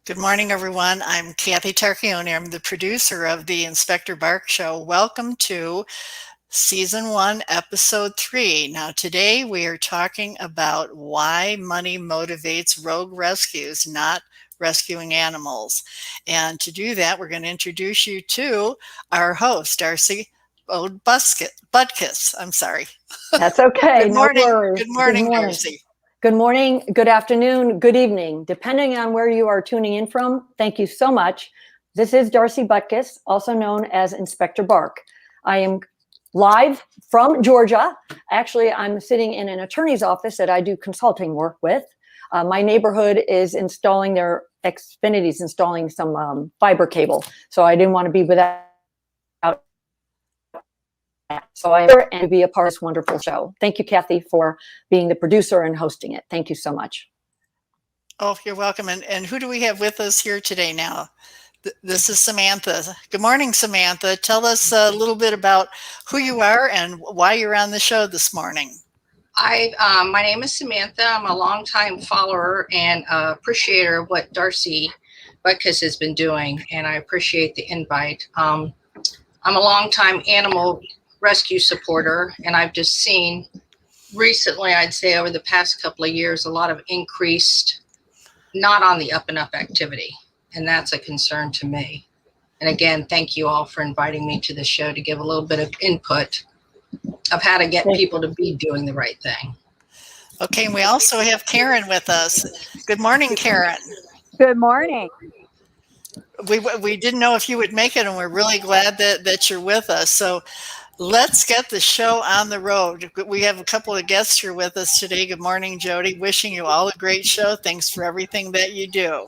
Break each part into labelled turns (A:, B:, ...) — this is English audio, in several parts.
A: Good morning, everyone. I'm Kathy Tarchioni. I'm the producer of the Inspector Bark Show. Welcome to Season 1, Episode 3. Now, today we are talking about why money motivates rogue rescues, not rescuing animals. And to do that, we're going to introduce you to our host, Darcy Butkus. I'm sorry.
B: That's okay.
A: Good
B: No
A: morning.
B: worries.
A: Good morning,
B: Good morning.
A: Darcy.
B: Good morning, good afternoon, good evening, depending on where you are tuning in from. Thank you so much. This is Darcy Butkus, also known as Inspector Bark. I am live from Georgia. Actually, I'm sitting in an attorney's office that I do consulting work with. My neighborhood is installing Xfinity's installing some fiber cable. So I didn't want to be without. So I'm here and be a part of this wonderful show. Thank you, Kathy, for being the producer and hosting it. Thank you so much.
A: Oh, you're welcome. And who do we have with us here today now? This is Samantha. Good morning, Samantha. Tell us a little bit about who you are and why you're on the show this morning.
C: My name is Samantha. I'm a longtime follower and appreciator of what Darcy Butkus has been doing, and I appreciate the invite. I'm a longtime animal rescue supporter, and I've just seen recently, I'd say over the past couple of years, a lot of increased, not on the up and up activity, and that's a concern to me. And again, thank you all for inviting me to the show to give a little bit of input of how to get people to be doing the right thing.
A: Okay, and we also have Karen with us. Good morning, Karen.
D: Good morning.
A: We didn't know if you would make it, and we're really glad that you're with us. So let's get the show on the road. We have a couple of guests here with us today. Good morning, Jody. Wishing you all a great show. Thanks for everything that you do.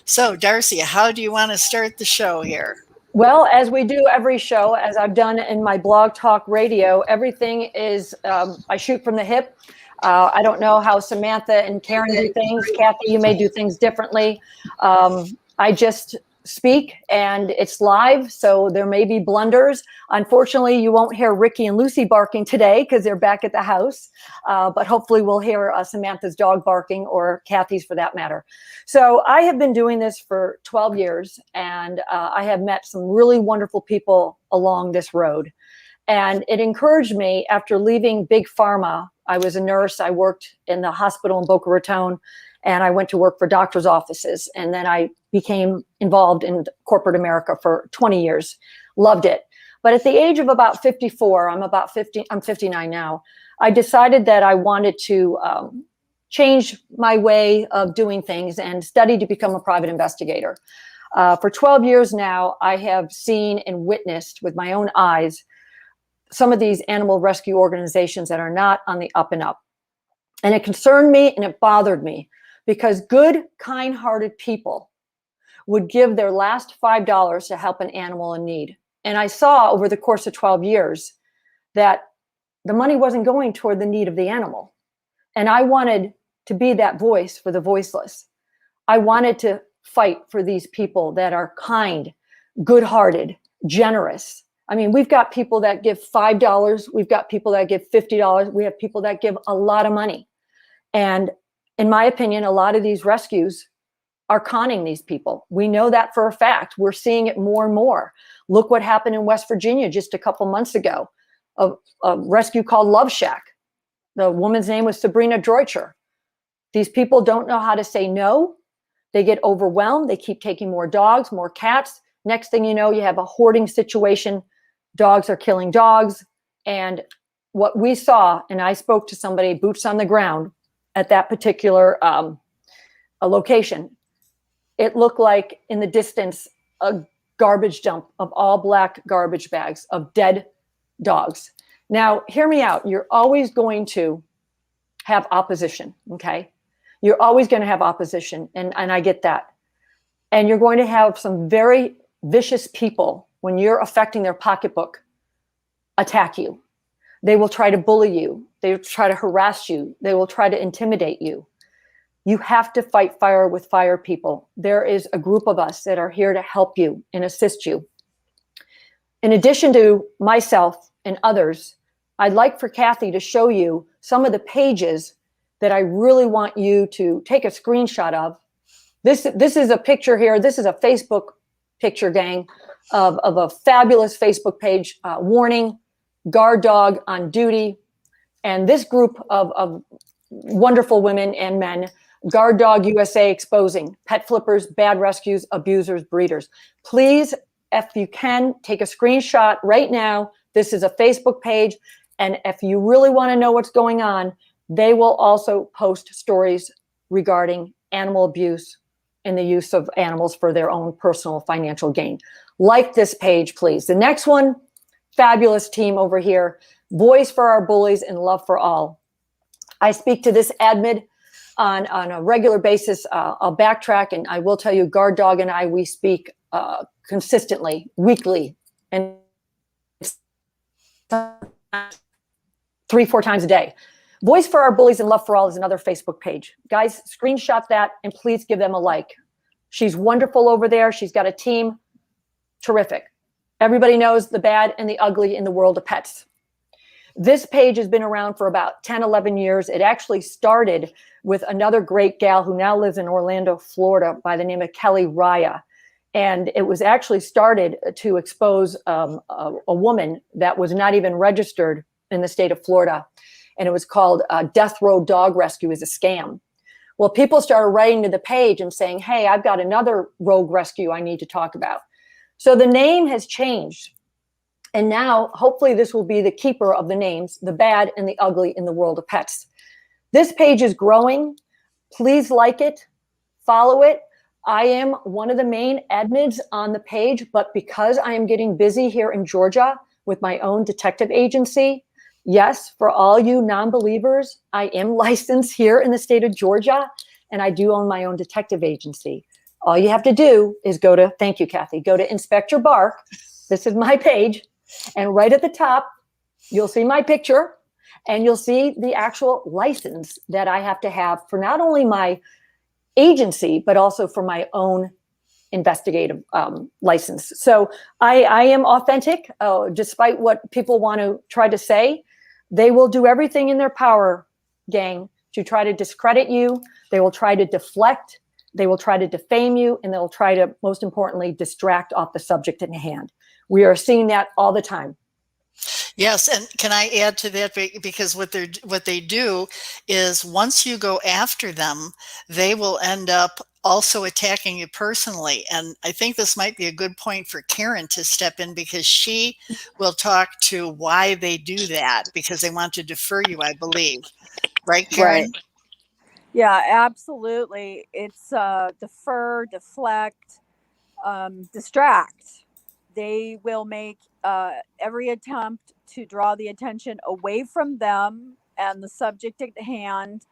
A: So, Darcy, how do you want to start the show here?
B: Well, as we do every show, as I've done in my blog talk radio, everything is, I shoot from the hip. I don't know how Samantha and Karen do things. Kathy, you may do things differently. I just speak and it's live, so there may be blunders. Unfortunately, you won't hear Ricky and Lucy barking today because they're back at the house, but hopefully we'll hear Samantha's dog barking, or Kathy's for that matter. So I have been doing this for 12 years, and I have met some really wonderful people along this road. And it encouraged me after leaving Big Pharma. I was a nurse. I worked in the hospital in Boca Raton, and I went to work for doctors' offices. And then I became involved in corporate America for 20 years. Loved it. But at the age of about 54, I'm 59 now, I decided that I wanted to change my way of doing things and study to become a private investigator. For 12 years now, I have seen and witnessed with my own eyes some of these animal rescue organizations that are not on the up and up. And it concerned me and it bothered me, because good, kind-hearted people would give their last $5 to help an animal in need. And I saw over the course of 12 years that the money wasn't going toward the need of the animal. And I wanted to be that voice for the voiceless. I wanted to fight for these people that are kind, good-hearted, generous. I mean, we've got people that give $5. We've got people that give $50. We have people that give a lot of money. And in my opinion, a lot of these rescues are conning these people. We know that for a fact. We're seeing it more and more. Look what happened in West Virginia just a couple months ago, a rescue called Love Shack. The woman's name was Sabrina Droicher. These people don't know how to say no. They get overwhelmed. They keep taking more dogs, more cats. Next thing you know, you have a hoarding situation. Dogs are killing dogs. And what we saw, and I spoke to somebody, boots on the ground, at that particular location, it looked like in the distance a garbage dump of all black garbage bags of dead dogs. Now, hear me out. You're always going to have opposition, okay? You're always going to have opposition, and I get that. And you're going to have some very vicious people, when you're affecting their pocketbook, attack you. They will try to bully you. They will try to harass you. They will try to intimidate you. You have to fight fire with fire, people. There is a group of us that are here to help you and assist you. In addition to myself and others, I'd like for Kathy to show you some of the pages that I really want you to take a screenshot of This is a picture here. This is a Facebook picture, gang, of a fabulous Facebook page. Warning, guard dog on duty. And this group of wonderful women and men, Guard Dog USA exposing pet flippers, bad rescues, abusers, breeders. Please, if you can, take a screenshot right now. This is a Facebook page. And if you really want to know what's going on, they will also post stories regarding animal abuse and the use of animals for their own personal financial gain. Like this page, please. The next one, fabulous team over here. Voice for our bullies and love for all. I speak to this admin on a regular basis. I'll backtrack, and I will tell you, Guard Dog and I, we speak consistently, weekly, and 3-4 times a day. Voice for our bullies and love for all is another Facebook page. Guys, screenshot that and please give them a like. She's wonderful over there. She's got a team. Terrific. Everybody knows the bad and the ugly in the world of pets. This page has been around for about 10, 11 years. It actually started with another great gal who now lives in Orlando, Florida, by the name of Kelly Raya. And it was actually started to expose a woman that was not even registered in the state of Florida. And it was called Death Row Dog Rescue is a Scam. Well, people started writing to the page and saying, hey, I've got another rogue rescue I need to talk about. So the name has changed. And now, hopefully, this will be the keeper of the names, the bad and the ugly in the world of pets. This page is growing. Please like it, follow it. I am one of the main admins on the page, but because I am getting busy here in Georgia with my own detective agency, yes, for all you non-believers, I am licensed here in the state of Georgia, and I do own my own detective agency. All you have to do is go to, thank you, Kathy, go to Inspector Bark. This is my page. And right at the top, you'll see my picture and you'll see the actual license that I have to have for not only my agency, but also for my own investigative license. So I am authentic, despite what people want to try to say. They will do everything in their power, gang, to try to discredit you. They will try to deflect. They will try to defame you, and they'll try to, most importantly, distract off the subject at hand. We are seeing that all the time.
A: Yes, and can I add to that? Because what they do is once you go after them, they will end up also attacking you personally. And I think this might be a good point for Karen to step in, because she will talk to why they do that, because they want to defer you, I believe. Right, Karen?
D: Right. Yeah, absolutely. It's defer, deflect, distract. They will make every attempt to draw the attention away from them and the subject at hand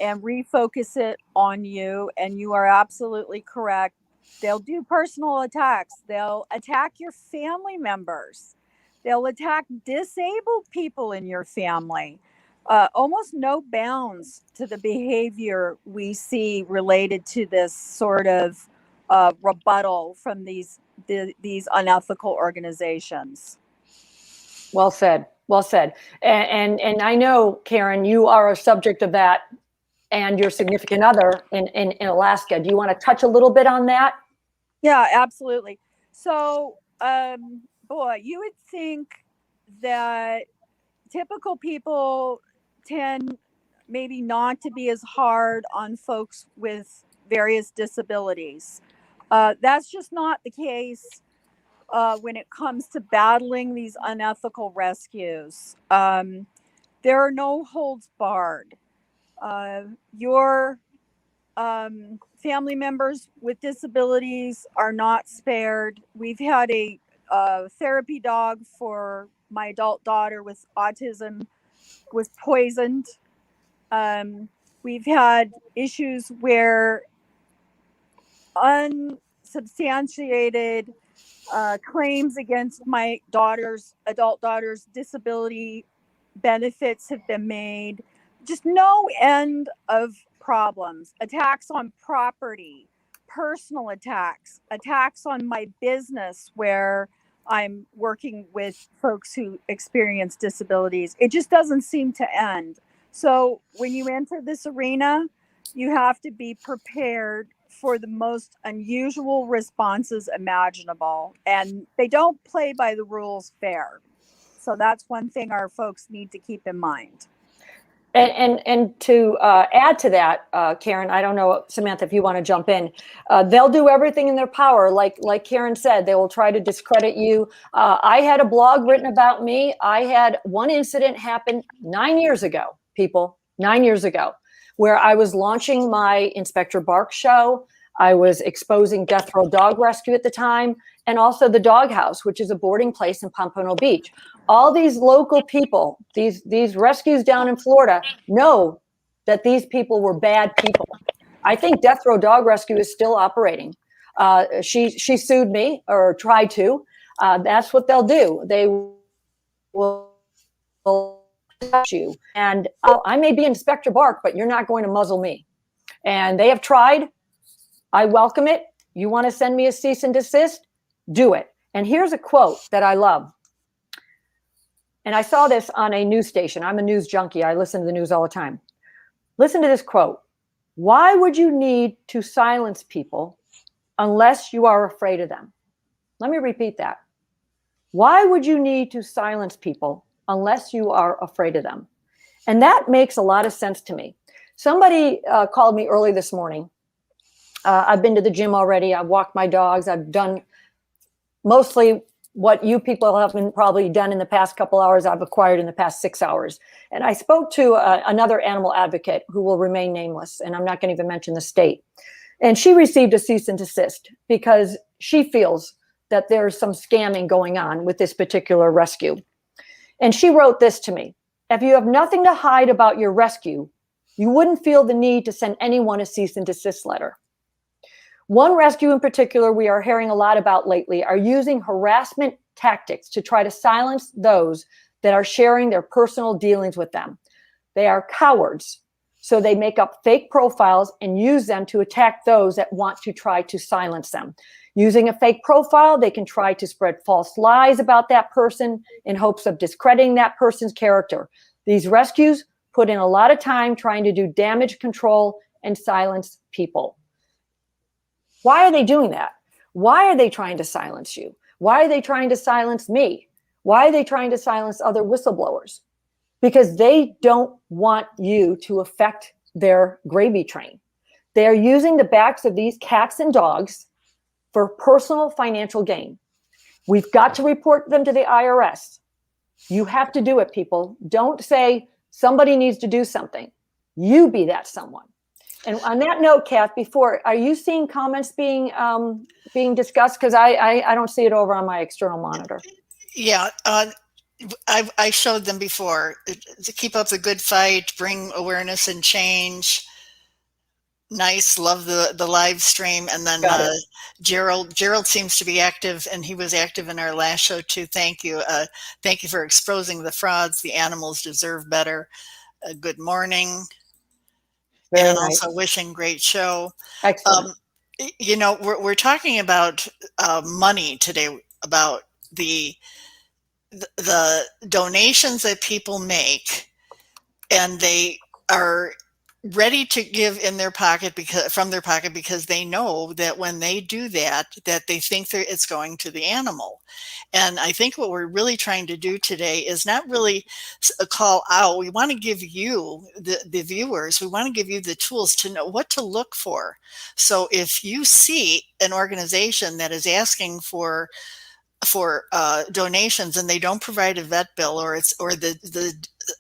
D: and refocus it on you. And you are absolutely correct. They'll do personal attacks. They'll attack your family members. They'll attack disabled people in your family. Almost no bounds to the behavior we see related to this sort of rebuttal from these unethical organizations.
B: Well said. Well said. And I know, Karen, you are a subject of that, and your significant other in Alaska. Do you want to touch a little bit on that?
D: Yeah, absolutely. So, boy, you would think that typical people tend maybe not to be as hard on folks with various disabilities. That's just not the case when it comes to battling these unethical rescues. There are no holds barred. Your family members with disabilities are not spared. We've had a therapy dog for my adult daughter with autism was poisoned. We've had issues where unsubstantiated claims against my adult daughter's disability benefits have been made. Just no end of problems. Attacks on property, personal attacks, attacks on my business where I'm working with folks who experience disabilities. It just doesn't seem to end. So when you enter this arena, you have to be prepared for the most unusual responses imaginable, and they don't play by the rules fair. So that's one thing our folks need to keep in mind.
B: And to add to that, Karen, I don't know, Samantha, if you want to jump in, they'll do everything in their power. Like Karen said, they will try to discredit you. I had a blog written about me. I had one incident happen 9 years ago, people, 9 years ago, where I was launching my Inspector Bark show. I was exposing Death Row Dog Rescue at the time, and also the Dog House, which is a boarding place in Pompano Beach. All these local people, these rescues down in Florida, know that these people were bad people. I think Death Row Dog Rescue is still operating. She sued me, or tried to. That's what they'll do. They will you. And I may be Inspector Bark, but you're not going to muzzle me. And they have tried. I welcome it. You want to send me a cease and desist? Do it. And here's a quote that I love. And I saw this on a news station. I'm a news junkie. I listen to the news all the time. Listen to this quote. Why would you need to silence people unless you are afraid of them? Let me repeat that. Why would you need to silence people unless you are afraid of them? And that makes a lot of sense to me. Somebody called me early this morning. I've been to the gym already. I've walked my dogs. I've done mostly what you people haven't probably done in the past couple hours, I've acquired in the past 6 hours. And I spoke to another animal advocate who will remain nameless, and I'm not going to even mention the state. And she received a cease and desist because she feels that there's some scamming going on with this particular rescue. And she wrote this to me. If you have nothing to hide about your rescue, you wouldn't feel the need to send anyone a cease and desist letter. One rescue in particular we are hearing a lot about lately are using harassment tactics to try to silence those that are sharing their personal dealings with them. They are cowards, so they make up fake profiles and use them to attack those that want to try to silence them. Using a fake profile, they can try to spread false lies about that person in hopes of discrediting that person's character. These rescues put in a lot of time trying to do damage control and silence people. Why are they doing that? Why are they trying to silence you? Why are they trying to silence me? Why are they trying to silence other whistleblowers? Because they don't want you to affect their gravy train. They are using the backs of these cats and dogs for personal financial gain. We've got to report them to the IRS. You have to do it, people. Don't say somebody needs to do something. You be that someone. And on that note, Kath, are you seeing comments being discussed? Because I don't see it over on my external monitor.
A: Yeah, I showed them before. To keep up the good fight, bring awareness and change. Nice, love the live stream. And then Gerald seems to be active, and he was active in our last show too. Thank you. Thank you for exposing the frauds. The animals deserve better. Good morning.
B: Very
A: and
B: nice.
A: Also wishing great show.
B: Excellent.
A: We're talking about money today, about the donations that people make, and they are ready to give in their pocket from their pocket because they know that when they do that they think it's going to the animal. And I think what we're really trying to do today is not really a call out. We want to give you, the viewers, we want to give you the tools to know what to look for. So if you see an organization that is asking for donations and they don't provide a vet bill, or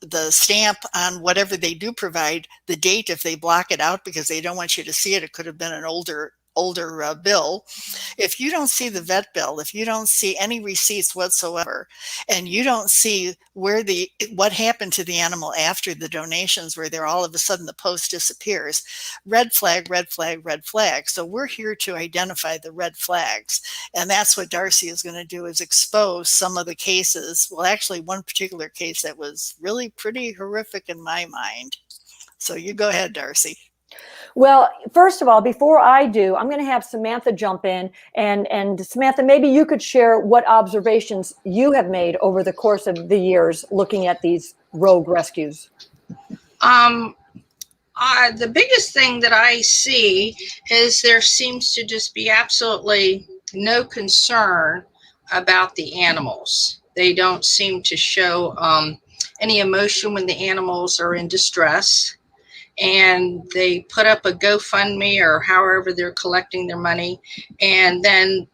A: the stamp on whatever they do provide, the date, if they block it out because they don't want you to see it, it could have been an older bill. If you don't see the vet bill, if you don't see any receipts whatsoever, and you don't see what happened to the animal after the donations, where they're all of a sudden the post disappears, red flag, red flag, red flag. So we're here to identify the red flags, and that's what Darcy is going to do, is expose some of the cases. Well, actually one particular case that was really pretty horrific in my mind. So you go ahead, Darcy.
B: Well, first of all, before I do, I'm going to have Samantha jump in, and Samantha, maybe you could share what observations you have made over the course of the years looking at these rogue rescues.
C: The biggest thing that I see is there seems to just be absolutely no concern about the animals. They don't seem to show any emotion when the animals are in distress. And they put up a GoFundMe or however they're collecting their money. And then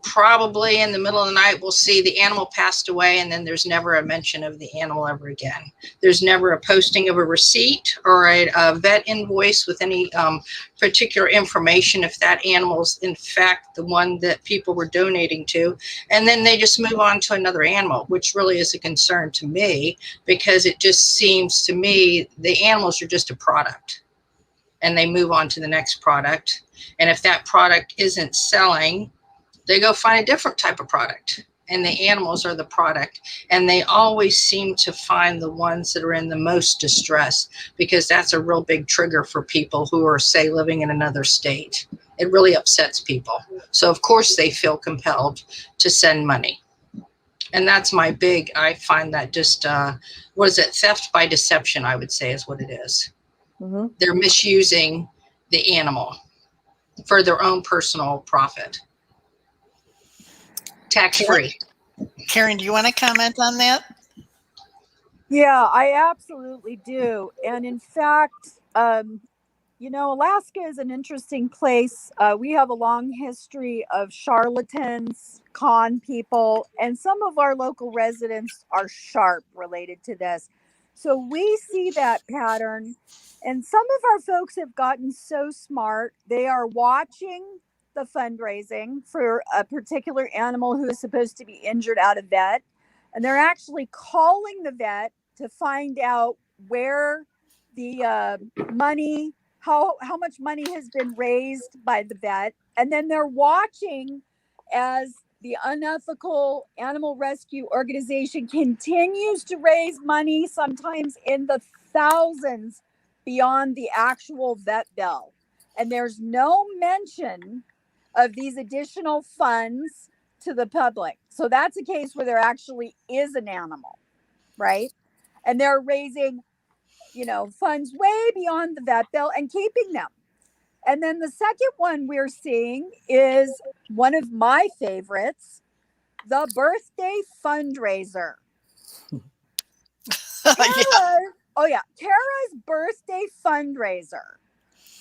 C: probably in the middle of the night, we'll see the animal passed away, and then there's never a mention of the animal ever again. There's never a posting of a receipt or a vet invoice with any particular information if that animal's in fact the one that people were donating to. And then they just move on to another animal, which really is a concern to me, because it just seems to me the animals are just a product, and they move on to the next product. And if that product isn't selling, they go find a different type of product, and the animals are the product. And they always seem to find the ones that are in the most distress, because that's a real big trigger for people who are, say, living in another state. It really upsets people. So of course they feel compelled to send money. And that's my big, I find that just, what is it? Theft by deception, I would say, is what it is. Mm-hmm. They're misusing the animal for their own personal profit. Tax-free.
A: Karen, do you want to comment on that?
D: Yeah, I absolutely do. And in fact, Alaska is an interesting place. We have a long history of charlatans, con people, and some of our local residents are sharp related to this. So we see that pattern, and some of our folks have gotten so smart, they are watching the fundraising for a particular animal who is supposed to be injured out of vet, and they're actually calling the vet to find out where the money, how much money has been raised by the vet, and then they're watching as the unethical animal rescue organization continues to raise money, sometimes in the thousands, beyond the actual vet bill. And there's no mention of these additional funds to the public. So that's a case where there actually is an animal, right? And they're raising, funds way beyond the vet bill and keeping them. And then the second one we're seeing is one of my favorites, the birthday fundraiser. Tara's birthday fundraiser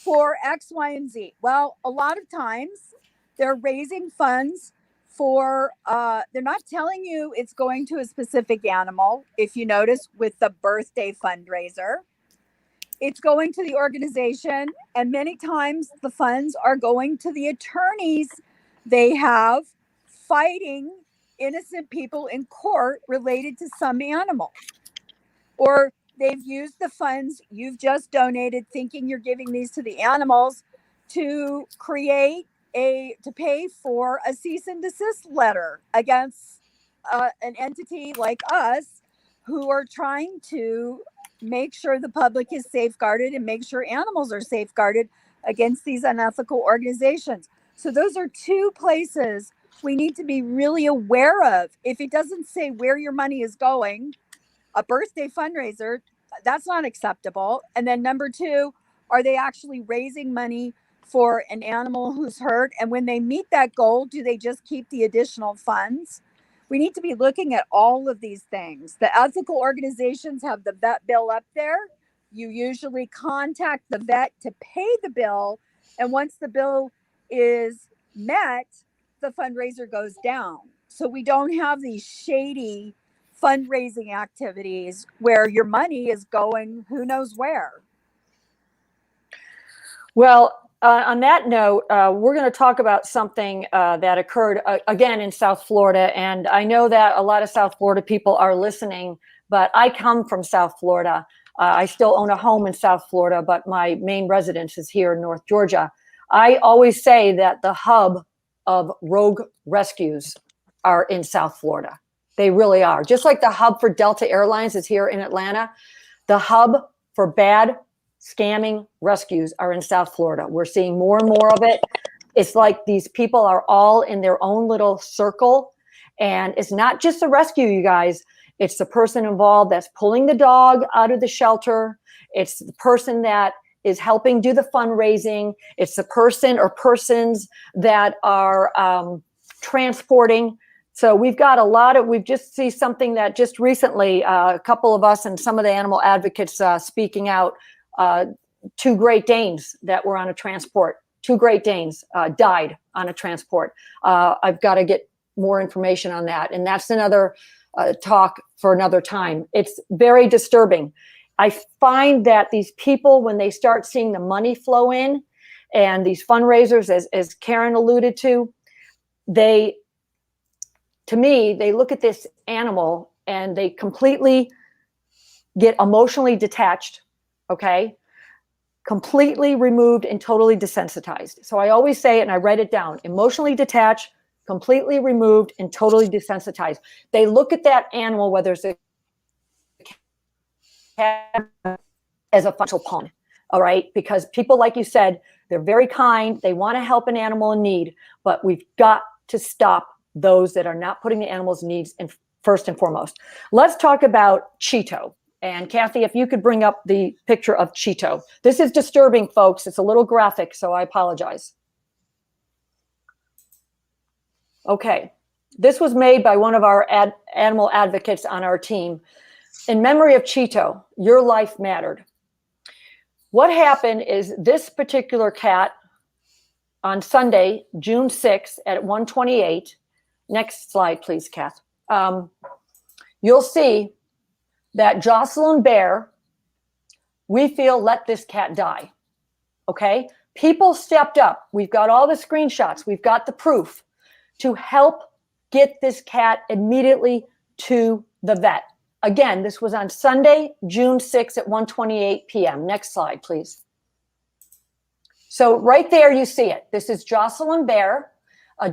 D: for X, Y, and Z. Well, a lot of times they're raising funds for, they're not telling you it's going to a specific animal. If you notice with the birthday fundraiser, it's going to the organization, and many times the funds are going to the attorneys they have fighting innocent people in court related to some animal. Or they've used the funds you've just donated, thinking you're giving these to the animals, to pay for a cease and desist letter against an entity like us, who are trying to make sure the public is safeguarded and make sure animals are safeguarded against these unethical organizations. So those are two places we need to be really aware of. If it doesn't say where your money is going, a birthday fundraiser, that's not acceptable. And then number two, are they actually raising money for an animal who's hurt? And when they meet that goal, do they just keep the additional funds? We need to be looking at all of these things. The ethical organizations have the vet bill up there. You usually contact the vet to pay the bill. And once the bill is met, the fundraiser goes down. So we don't have these shady fundraising activities where your money is going who knows where.
B: Well, on that note, we're going to talk about something that occurred again in South Florida. And I know that a lot of South Florida people are listening, but I come from South Florida. I still own a home in South Florida, but my main residence is here in North Georgia. I always say that the hub of rogue rescues are in South Florida. They really are. Just like the hub for Delta Airlines is here in Atlanta, the hub for bad scamming rescues are in South Florida. We're seeing more and more of it. It's like these people are all in their own little circle. And it's not just the rescue, you guys. It's the person involved that's pulling the dog out of the shelter. It's the person that is helping do the fundraising. It's the person or persons that are transporting. So we've got we've just see something that just recently, a couple of us and some of the animal advocates speaking out, 2 Great Danes that were on a transport. 2 Great Danes died on a transport. I've got to get more information on that. And that's another talk for another time. It's very disturbing. I find that these people, when they start seeing the money flow in and these fundraisers, as Karen alluded to, to me, they look at this animal and they completely get emotionally detached, okay? Completely removed and totally desensitized. So I always say it, and I write it down: emotionally detached, completely removed, and totally desensitized. They look at that animal, whether it's a cat, as a functional pawn, all right? Because people, like you said, they're very kind. They want to help an animal in need, but we've got to stop those that are not putting the animal's needs in first and foremost. Let's talk about Cheeto. And Kathy, if you could bring up the picture of Cheeto. This is disturbing, folks. It's a little graphic, so I apologize. Okay. This was made by one of our animal advocates on our team. In memory of Cheeto, your life mattered. What happened is this particular cat on Sunday, June 6th at 1:28, next slide, please, Kath. You'll see that Jocelyn Bear, we feel, let this cat die, okay? People stepped up. We've got all the screenshots. We've got the proof to help get this cat immediately to the vet. Again, this was on Sunday, June 6th at 1:28 p.m. Next slide, please. So right there, you see it. This is Jocelyn Bear.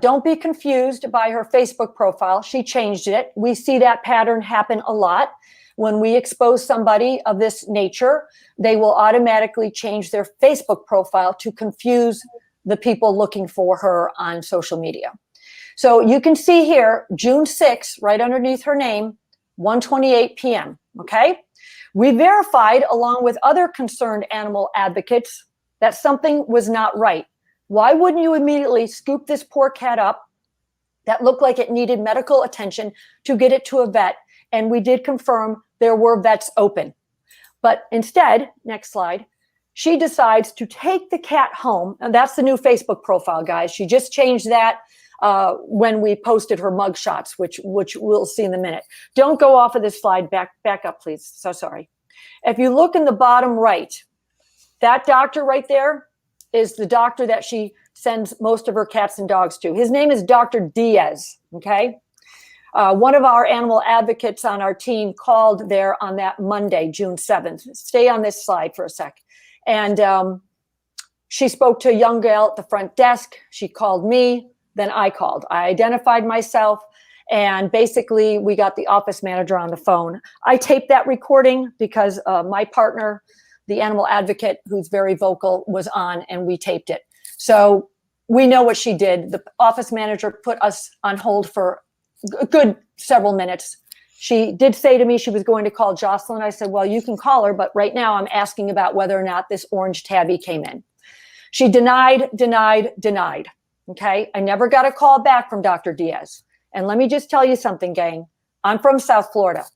B: Don't be confused by her Facebook profile. She changed it. We see that pattern happen a lot. When we expose somebody of this nature, they will automatically change their Facebook profile to confuse the people looking for her on social media. So you can see here, June 6th, right underneath her name, 1:28 p.m., okay? We verified, along with other concerned animal advocates, that something was not right. Why wouldn't you immediately scoop this poor cat up that looked like it needed medical attention to get it to a vet? And we did confirm there were vets open. But instead, next slide, she decides to take the cat home. And that's the new Facebook profile, guys. She just changed that when we posted her mug shots, which we'll see in a minute. Don't go off of this slide. Back up, please. So sorry. If you look in the bottom right, that doctor right there is the doctor that she sends most of her cats and dogs to. His name is Dr. Diaz, okay? One of our animal advocates on our team called there on that Monday, June 7th. Stay on this slide for a sec. And she spoke to a young gal at the front desk. She called me, then I called. I identified myself, and basically we got the office manager on the phone. I taped that recording because my partner, the animal advocate, who's very vocal, was on, and we taped it. So we know what she did. The office manager put us on hold for a good several minutes. She did say to me she was going to call Jocelyn. I said, well, you can call her, but right now I'm asking about whether or not this orange tabby came in. She denied. Okay. I never got a call back from Dr. Diaz. And let me just tell you something, gang. I'm from South Florida.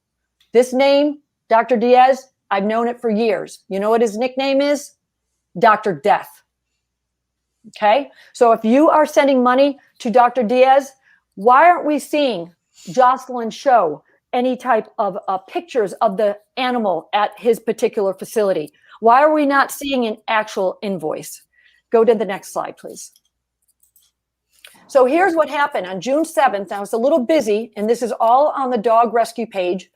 B: This name, Dr. Diaz, I've known it for years. You know what his nickname is? Dr. Death. Okay. So if you are sending money to Dr. Diaz, why aren't we seeing Jocelyn show any type of pictures of the animal at his particular facility? Why are we not seeing an actual invoice? Go to the next slide, please. So here's what happened on June 7th. I was a little busy, and this is all on the dog rescue page.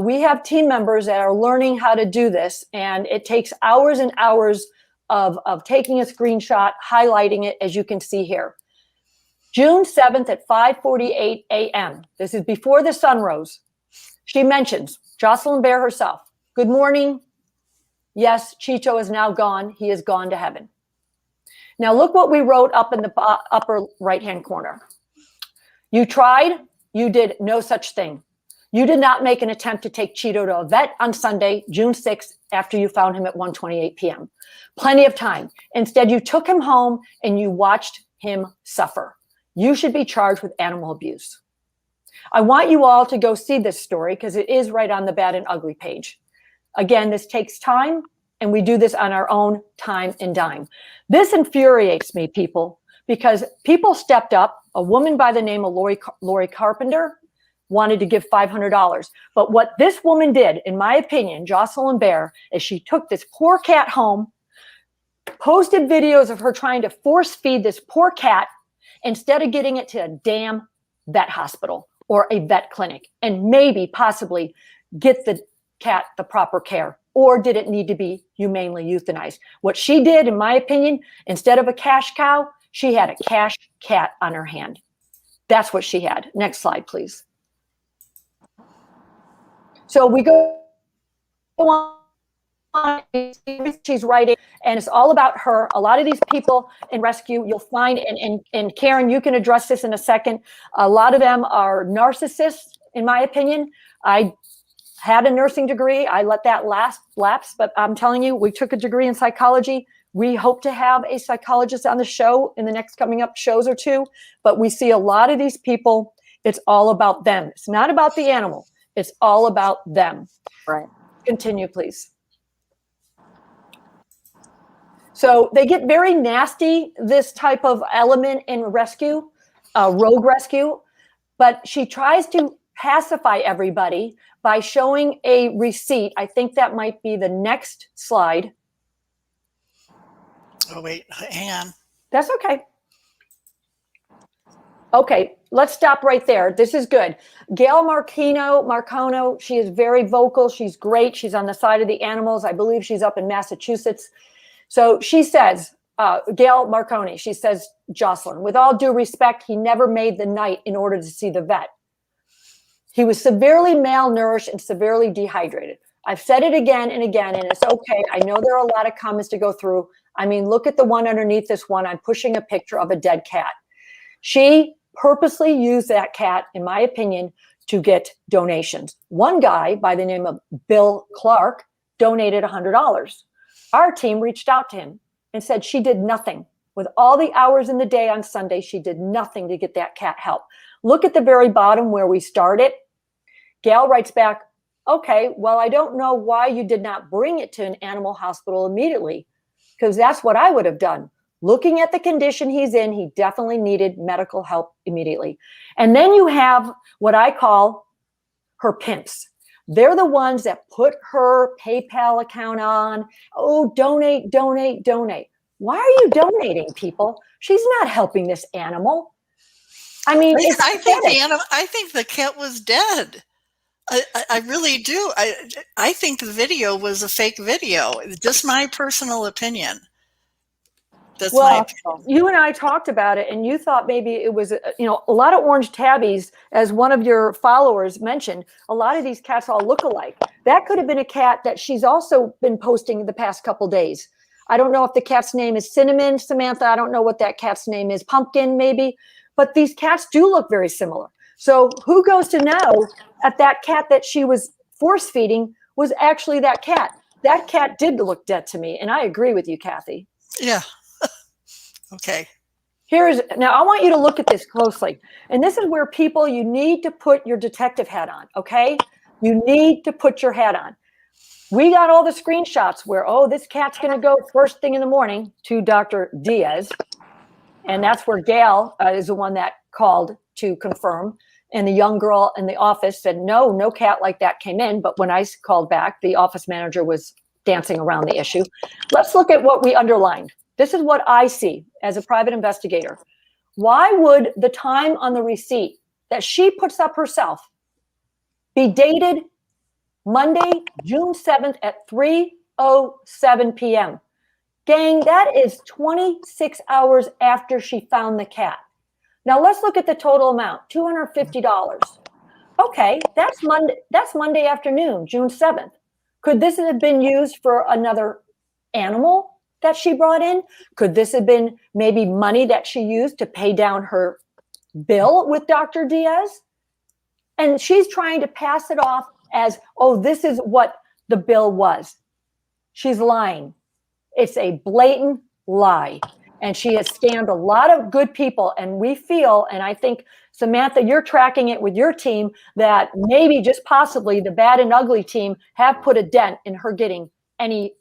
B: We have team members that are learning how to do this, and it takes hours and hours of taking a screenshot, highlighting it, as you can see here. June 7th at 5:48 a.m. This is before the sun rose. She mentions Jocelyn Bear herself. Good morning. Yes, Cheeto is now gone. He is gone to heaven. Now look what we wrote up in the upper right-hand corner. You tried, you did no such thing. You did not make an attempt to take Cheeto to a vet on Sunday, June 6th, after you found him at 1:28 p.m. Plenty of time. Instead, you took him home and you watched him suffer. You should be charged with animal abuse. I want you all to go see this story because it is right on the Bad and Ugly page. Again, this takes time, and we do this on our own time and dime. This infuriates me, people, because people stepped up. A woman by the name of Lori Carpenter wanted to give $500. But what this woman did, in my opinion, Jocelyn Bear, is she took this poor cat home, posted videos of her trying to force feed this poor cat instead of getting it to a damn vet hospital or a vet clinic and maybe possibly get the cat the proper care. Or did it need to be humanely euthanized? What she did, in my opinion, instead of a cash cow, she had a cash cat on her hand. That's what she had. Next slide, please. So we go on. She's writing, and it's all about her. A lot of these people in rescue, you'll find, and Karen, you can address this in a second. A lot of them are narcissists, in my opinion. I had a nursing degree. I let that lapse, but I'm telling you, we took a degree in psychology. We hope to have a psychologist on the show in the next coming up shows or two, but we see a lot of these people. It's all about them. It's not about the animal. It's all about them.
D: Right.
B: Continue, please. So they get very nasty, this type of element in rescue, rogue rescue, but she tries to pacify everybody by showing a receipt. I think that might be the next slide.
A: Oh, wait, hang on.
B: That's okay. Okay, let's stop right there. This is good. Gail Marino, she is very vocal. She's great. She's on the side of the animals. I believe she's up in Massachusetts. So she says, Gail Marconi, she says, Jocelyn, with all due respect, he never made the night in order to see the vet. He was severely malnourished and severely dehydrated. I've said it again and again, and it's okay. I know there are a lot of comments to go through. I mean, look at the one underneath this one. I'm pushing a picture of a dead cat. She purposely used that cat, in my opinion, to get donations. One guy by the name of Bill Clark donated $100. Our team reached out to him and said she did nothing. With all the hours in the day on Sunday, she did nothing to get that cat help. Look at the very bottom where we started. Gail writes back, okay, well, I don't know why you did not bring it to an animal hospital immediately, because that's what I would have done. Looking at the condition he's in, he definitely needed medical help immediately. And then you have what I call her pimps. They're the ones that put her PayPal account on. Oh, donate, donate, donate. Why are you donating, people? She's not helping this animal. I mean,
A: I think the cat was dead. I really do. I think the video was a fake video. Just my personal opinion. That's my opinion.
B: You and I talked about it, and you thought maybe it was, a lot of orange tabbies, as one of your followers mentioned. A lot of these cats all look alike. That could have been a cat that she's also been posting the past couple days. I don't know if the cat's name is Cinnamon, Samantha. I don't know what that cat's name is. Pumpkin, maybe. But these cats do look very similar. So who goes to know if that cat that she was force feeding was actually that cat? That cat did look dead to me, and I agree with you, Kathy.
A: Yeah. Okay.
B: Now I want you to look at this closely. And this is where people, you need to put your detective hat on, okay? You need to put your hat on. We got all the screenshots where, this cat's going to go first thing in the morning to Dr. Diaz. And that's where Gail is the one that called to confirm. And the young girl in the office said, no cat like that came in. But when I called back, the office manager was dancing around the issue. Let's look at what we underlined. This is what I see as a private investigator. Why would the time on the receipt that she puts up herself be dated Monday, June 7th at 3:07 p.m.? Gang, that is 26 hours after she found the cat. Now let's look at the total amount, $250. Okay, that's Monday afternoon, June 7th. Could this have been used for another animal that she brought in? Could this have been maybe money that she used to pay down her bill with Dr. Diaz? And she's trying to pass it off as, oh, this is what the bill was. She's lying. It's a blatant lie. And she has scammed a lot of good people. And we feel, and I think, Samantha, you're tracking it with your team, that maybe just possibly the bad and ugly team have put a dent in her getting any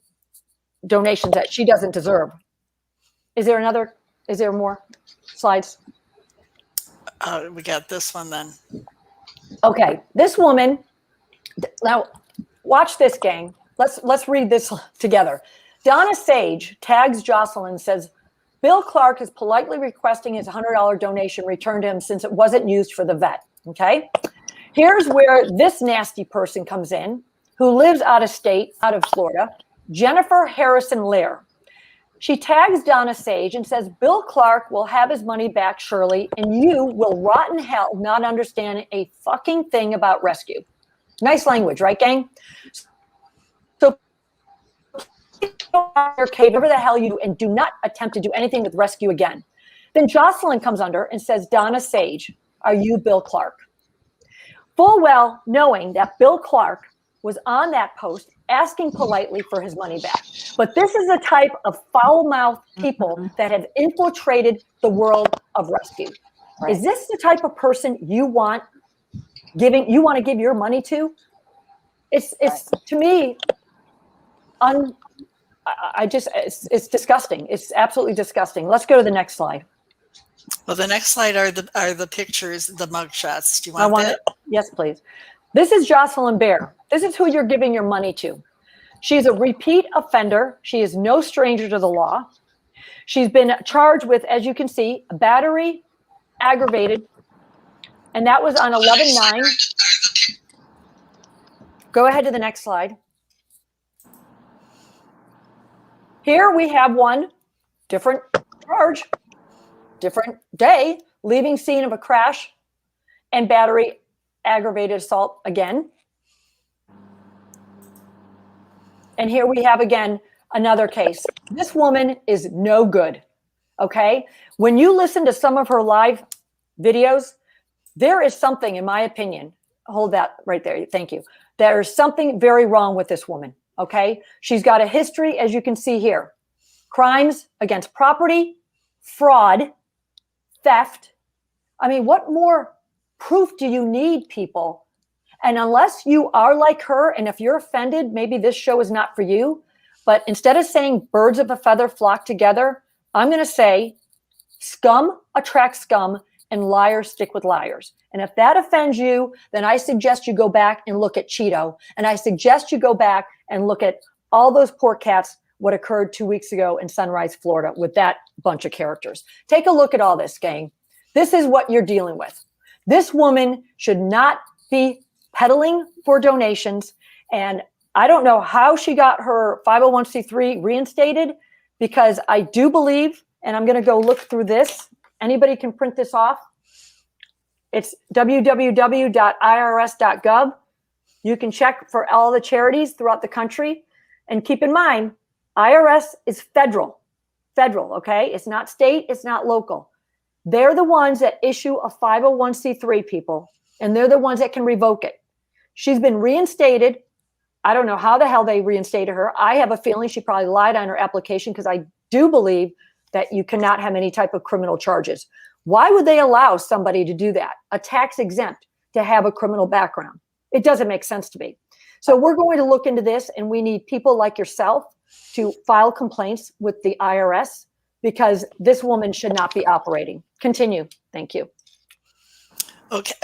B: donations that she doesn't deserve. Is there more slides?
A: We got this one then.
B: Okay, this woman, now watch this, gang. Let's read this together. Donna Sage tags Jocelyn, says, Bill Clark is politely requesting his $100 donation returned to him since it wasn't used for the vet. Okay, here's where this nasty person comes in, who lives out of state, out of Florida, Jennifer Harrison Lear. She tags Donna Sage and says, Bill Clark will have his money back, Shirley, and you will rot in hell not understanding a fucking thing about rescue. Nice language, right, gang? So your cave, whatever the hell you do, and do not attempt to do anything with rescue again. Then Jocelyn comes under and says, Donna Sage, are you Bill Clark? Full well knowing that Bill Clark was on that post asking politely for his money back. But this is the type of foul-mouthed people that have infiltrated the world of rescue. Right. Is this the type of person you want to give your money to? It's to me, it's disgusting. It's absolutely disgusting. Let's go to the next slide.
A: Well, the next slide are the pictures, the mugshots. Do you want that?
B: Yes, please. This is Jocelyn Bear. This is who you're giving your money to. She's a repeat offender. She is no stranger to the law. She's been charged with, as you can see, battery, aggravated, and that was on 11/9. Go ahead to the next slide. Here we have one different charge, different day, leaving scene of a crash, and battery, aggravated assault again. And here we have again another case. This woman is no good. Okay. When you listen to some of her live videos, there is something, in my opinion, hold that right there. Thank you. There is something very wrong with this woman. Okay. She's got a history, as you can see here, crimes against property, fraud, theft. I mean, what more proof do you need, people? And unless you are like her, and if you're offended, maybe this show is not for you. But instead of saying birds of a feather flock together, I'm going to say scum attracts scum and liars stick with liars. And if that offends you, then I suggest you go back and look at Cheeto. And I suggest you go back and look at all those poor cats, what occurred 2 weeks ago in Sunrise, Florida, with that bunch of characters. Take a look at all this, gang. This is what you're dealing with. This woman should not be peddling for donations. And I don't know how she got her 501c3 reinstated, because I do believe, and I'm going to go look through this. Anybody can print this off. It's www.irs.gov. You can check for all the charities throughout the country. And keep in mind, IRS is federal, okay? It's not state, it's not local. They're the ones that issue a 501c3, people, and they're the ones that can revoke it. She's been reinstated. I don't know how the hell they reinstated her. I have a feeling she probably lied on her application, because I do believe that you cannot have any type of criminal charges. Why would they allow somebody to do that, a tax exempt, to have a criminal background? It doesn't make sense to me. So we're going to look into this, and we need people like yourself to file complaints with the IRS, because this woman should not be operating. Continue. Thank you.
A: Okay,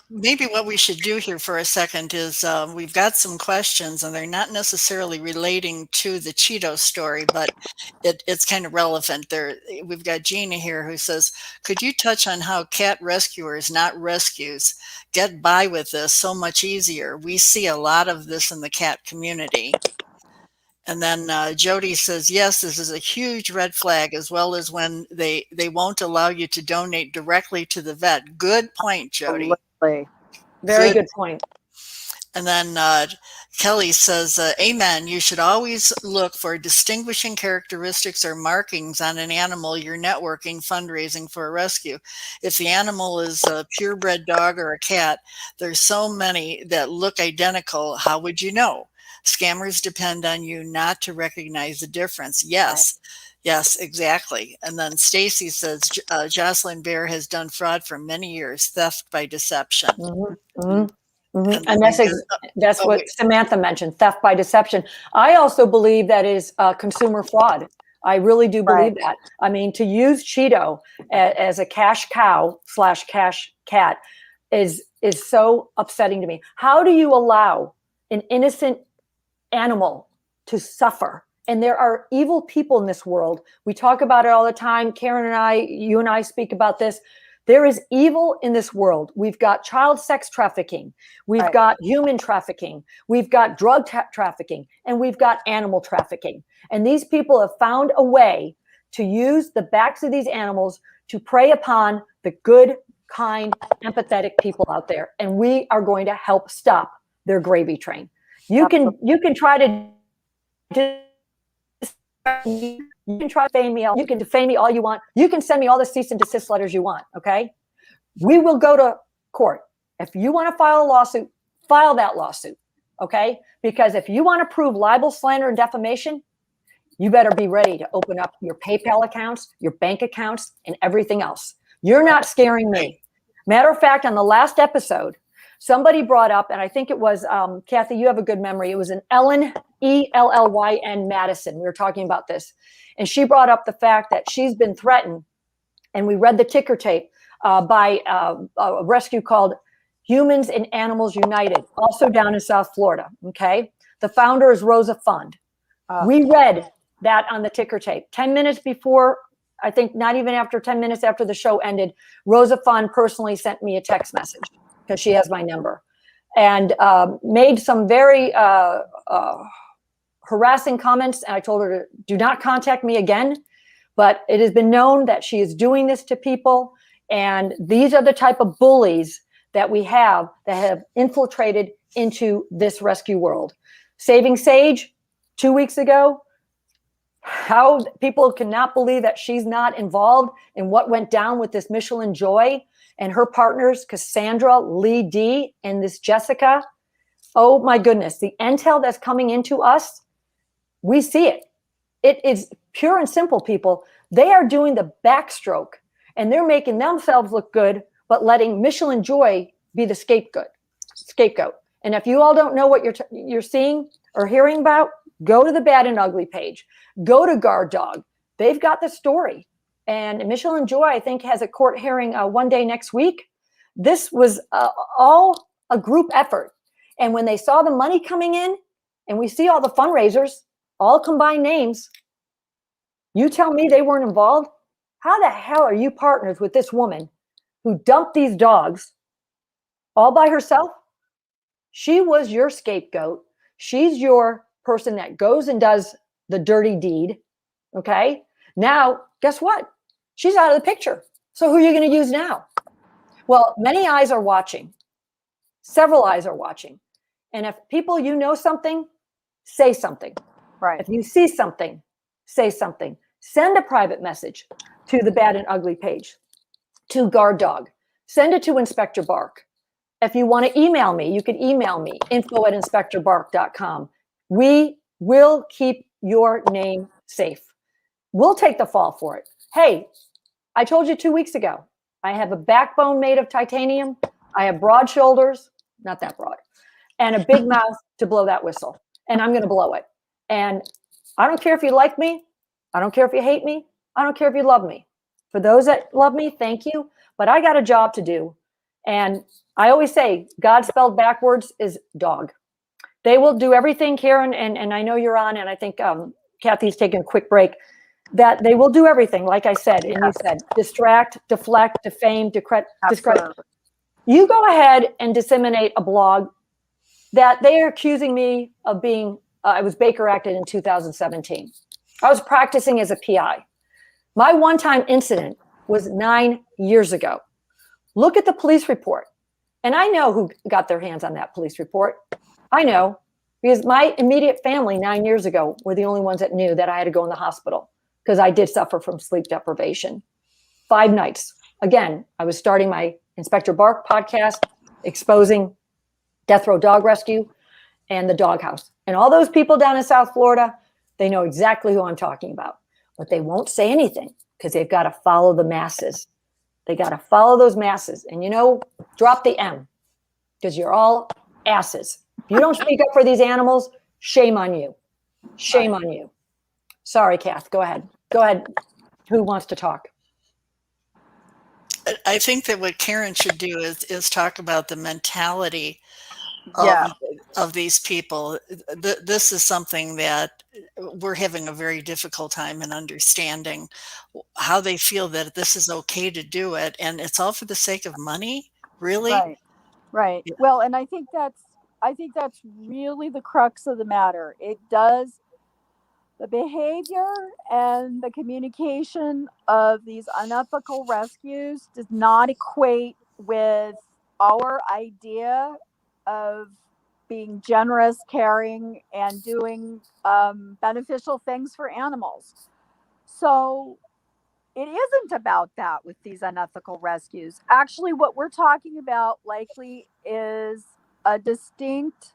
A: maybe what we should do here for a second is we've got some questions, and they're not necessarily relating to the Cheeto story, but it's kind of relevant. We've got Gina here who says, could you touch on how cat rescuers, not rescues, get by with this so much easier? We see a lot of this in the cat community. And then Jody says, yes, this is a huge red flag, as well as when they won't allow you to donate directly to the vet. Good point, Jody.
B: Very good point.
A: And then Kelly says, amen. You should always look for distinguishing characteristics or markings on an animal you're networking, fundraising for a rescue. If the animal is a purebred dog or a cat, there's so many that look identical. How would you know? Scammers depend on you not to recognize the difference. Yes. Yes, exactly. And then Stacy says, Jocelyn Bear has done fraud for many years, theft by deception.
B: Mm-hmm, mm-hmm, mm-hmm.
A: And
B: that's what Samantha mentioned, theft by deception. I also believe that is consumer fraud. I really do believe that. I mean, to use Cheeto as a cash cow / cash cat is so upsetting to me. How do you allow an innocent animal to suffer? And there are evil people in this world. We talk about it all the time. Karen and I, you and I speak about this. There is evil in this world. We've got child sex trafficking. We've got human trafficking. We've got drug trafficking. And we've got animal trafficking. And these people have found a way to use the backs of these animals to prey upon the good, kind, empathetic people out there. And we are going to help stop their gravy train. You can try to you can try to defame me. You can defame me all you want. You can send me all the cease and desist letters you want. Okay. We will go to court. If you want to file a lawsuit, file that lawsuit. Okay. Because if you want to prove libel, slander, and defamation, you better be ready to open up your PayPal accounts, your bank accounts, and everything else. You're not scaring me. Matter of fact, on the last episode, somebody brought up, and I think it was, Kathy, you have a good memory. It was an Ellen, Ellyn Madison. We were talking about this. And she brought up the fact that she's been threatened. And we read the ticker tape by a rescue called Humans and Animals United, also down in South Florida. Okay. The founder is Rosa Fund. We read that on the ticker tape. 10 minutes before, I think not even after 10 minutes after the show ended, Rosa Fund personally sent me a text message because she has my number and made some very harassing comments. And I told her to do not contact me again. But it has been known that she is doing this to people. And these are the type of bullies that we have that have infiltrated into this rescue world. Saving Sage 2 weeks ago, how people cannot believe that she's not involved in what went down with this Michelin Joy and her partners, Cassandra, Lee D, and this Jessica. Oh my goodness, the intel that's coming into us, we see it. It is pure and simple, people. They are doing the backstroke and they're making themselves look good, but letting Michelin Joy be the scapegoat. And if you all don't know what you're seeing or hearing about, go to the Bad and Ugly page. Go to Guard Dog. They've got the story. And Michelin Joy, I think, has a court hearing one day next week. This was all a group effort. And when they saw the money coming in, and we see all the fundraisers, all combined names, you tell me they weren't involved? How the hell are you partners with this woman who dumped these dogs all by herself? She was your scapegoat. She's your person that goes and does the dirty deed. Okay. Now, guess what? She's out of the picture. So who are you going to use now? Well, many eyes are watching. Several eyes are watching. And if people, you know something, say something.
D: Right.
B: If you see something, say something. Send a private message to the Bad and Ugly page, to Guard Dog. Send it to Inspector Bark. If you want to email me, you can email me, info@inspectorbark.com. We will keep your name safe. We'll take the fall for it. Hey, I told you 2 weeks ago, I have a backbone made of titanium. I have broad shoulders, not that broad, and a big mouth to blow that whistle. And I'm going to blow it. And I don't care if you like me. I don't care if you hate me. I don't care if you love me. For those that love me, thank you. But I got a job to do. And I always say, God spelled backwards is dog. They will do everything, Karen, and I know you're on, and I think Kathy's taking a quick break, that they will do everything, like I said, and you said, distract, deflect, defame, discredit. You go ahead and disseminate a blog that they are accusing me of being, I was Baker Acted in 2017. I was practicing as a PI. My one-time incident was 9 years ago. Look at the police report. And I know who got their hands on that police report. I know, because my immediate family 9 years ago were the only ones that knew that I had to go in the hospital because I did suffer from sleep deprivation. 5 nights. Again, I was starting my Inspector Bark podcast, exposing Death Row Dog Rescue and the doghouse. And all those people down in South Florida, they know exactly who I'm talking about. But they won't say anything because they've got to follow the masses. They got to follow those masses. And, drop the M, because you're all asses. If you don't speak up for these animals, shame on you. Shame on you. Sorry, Kath. Go ahead. Go ahead. Who wants to talk?
A: I think that what Karen should do is talk about the mentality
D: Yeah.
A: of these people. This is something that we're having a very difficult time in understanding how they feel that this is okay to do it, and it's all for the sake of money. Really?
D: Right.
A: Yeah.
D: Well, and I think that's really the crux of the matter. The behavior and the communication of these unethical rescues does not equate with our idea of being generous, caring, and doing beneficial things for animals. So it isn't about that with these unethical rescues. Actually, what we're talking about likely is a distinct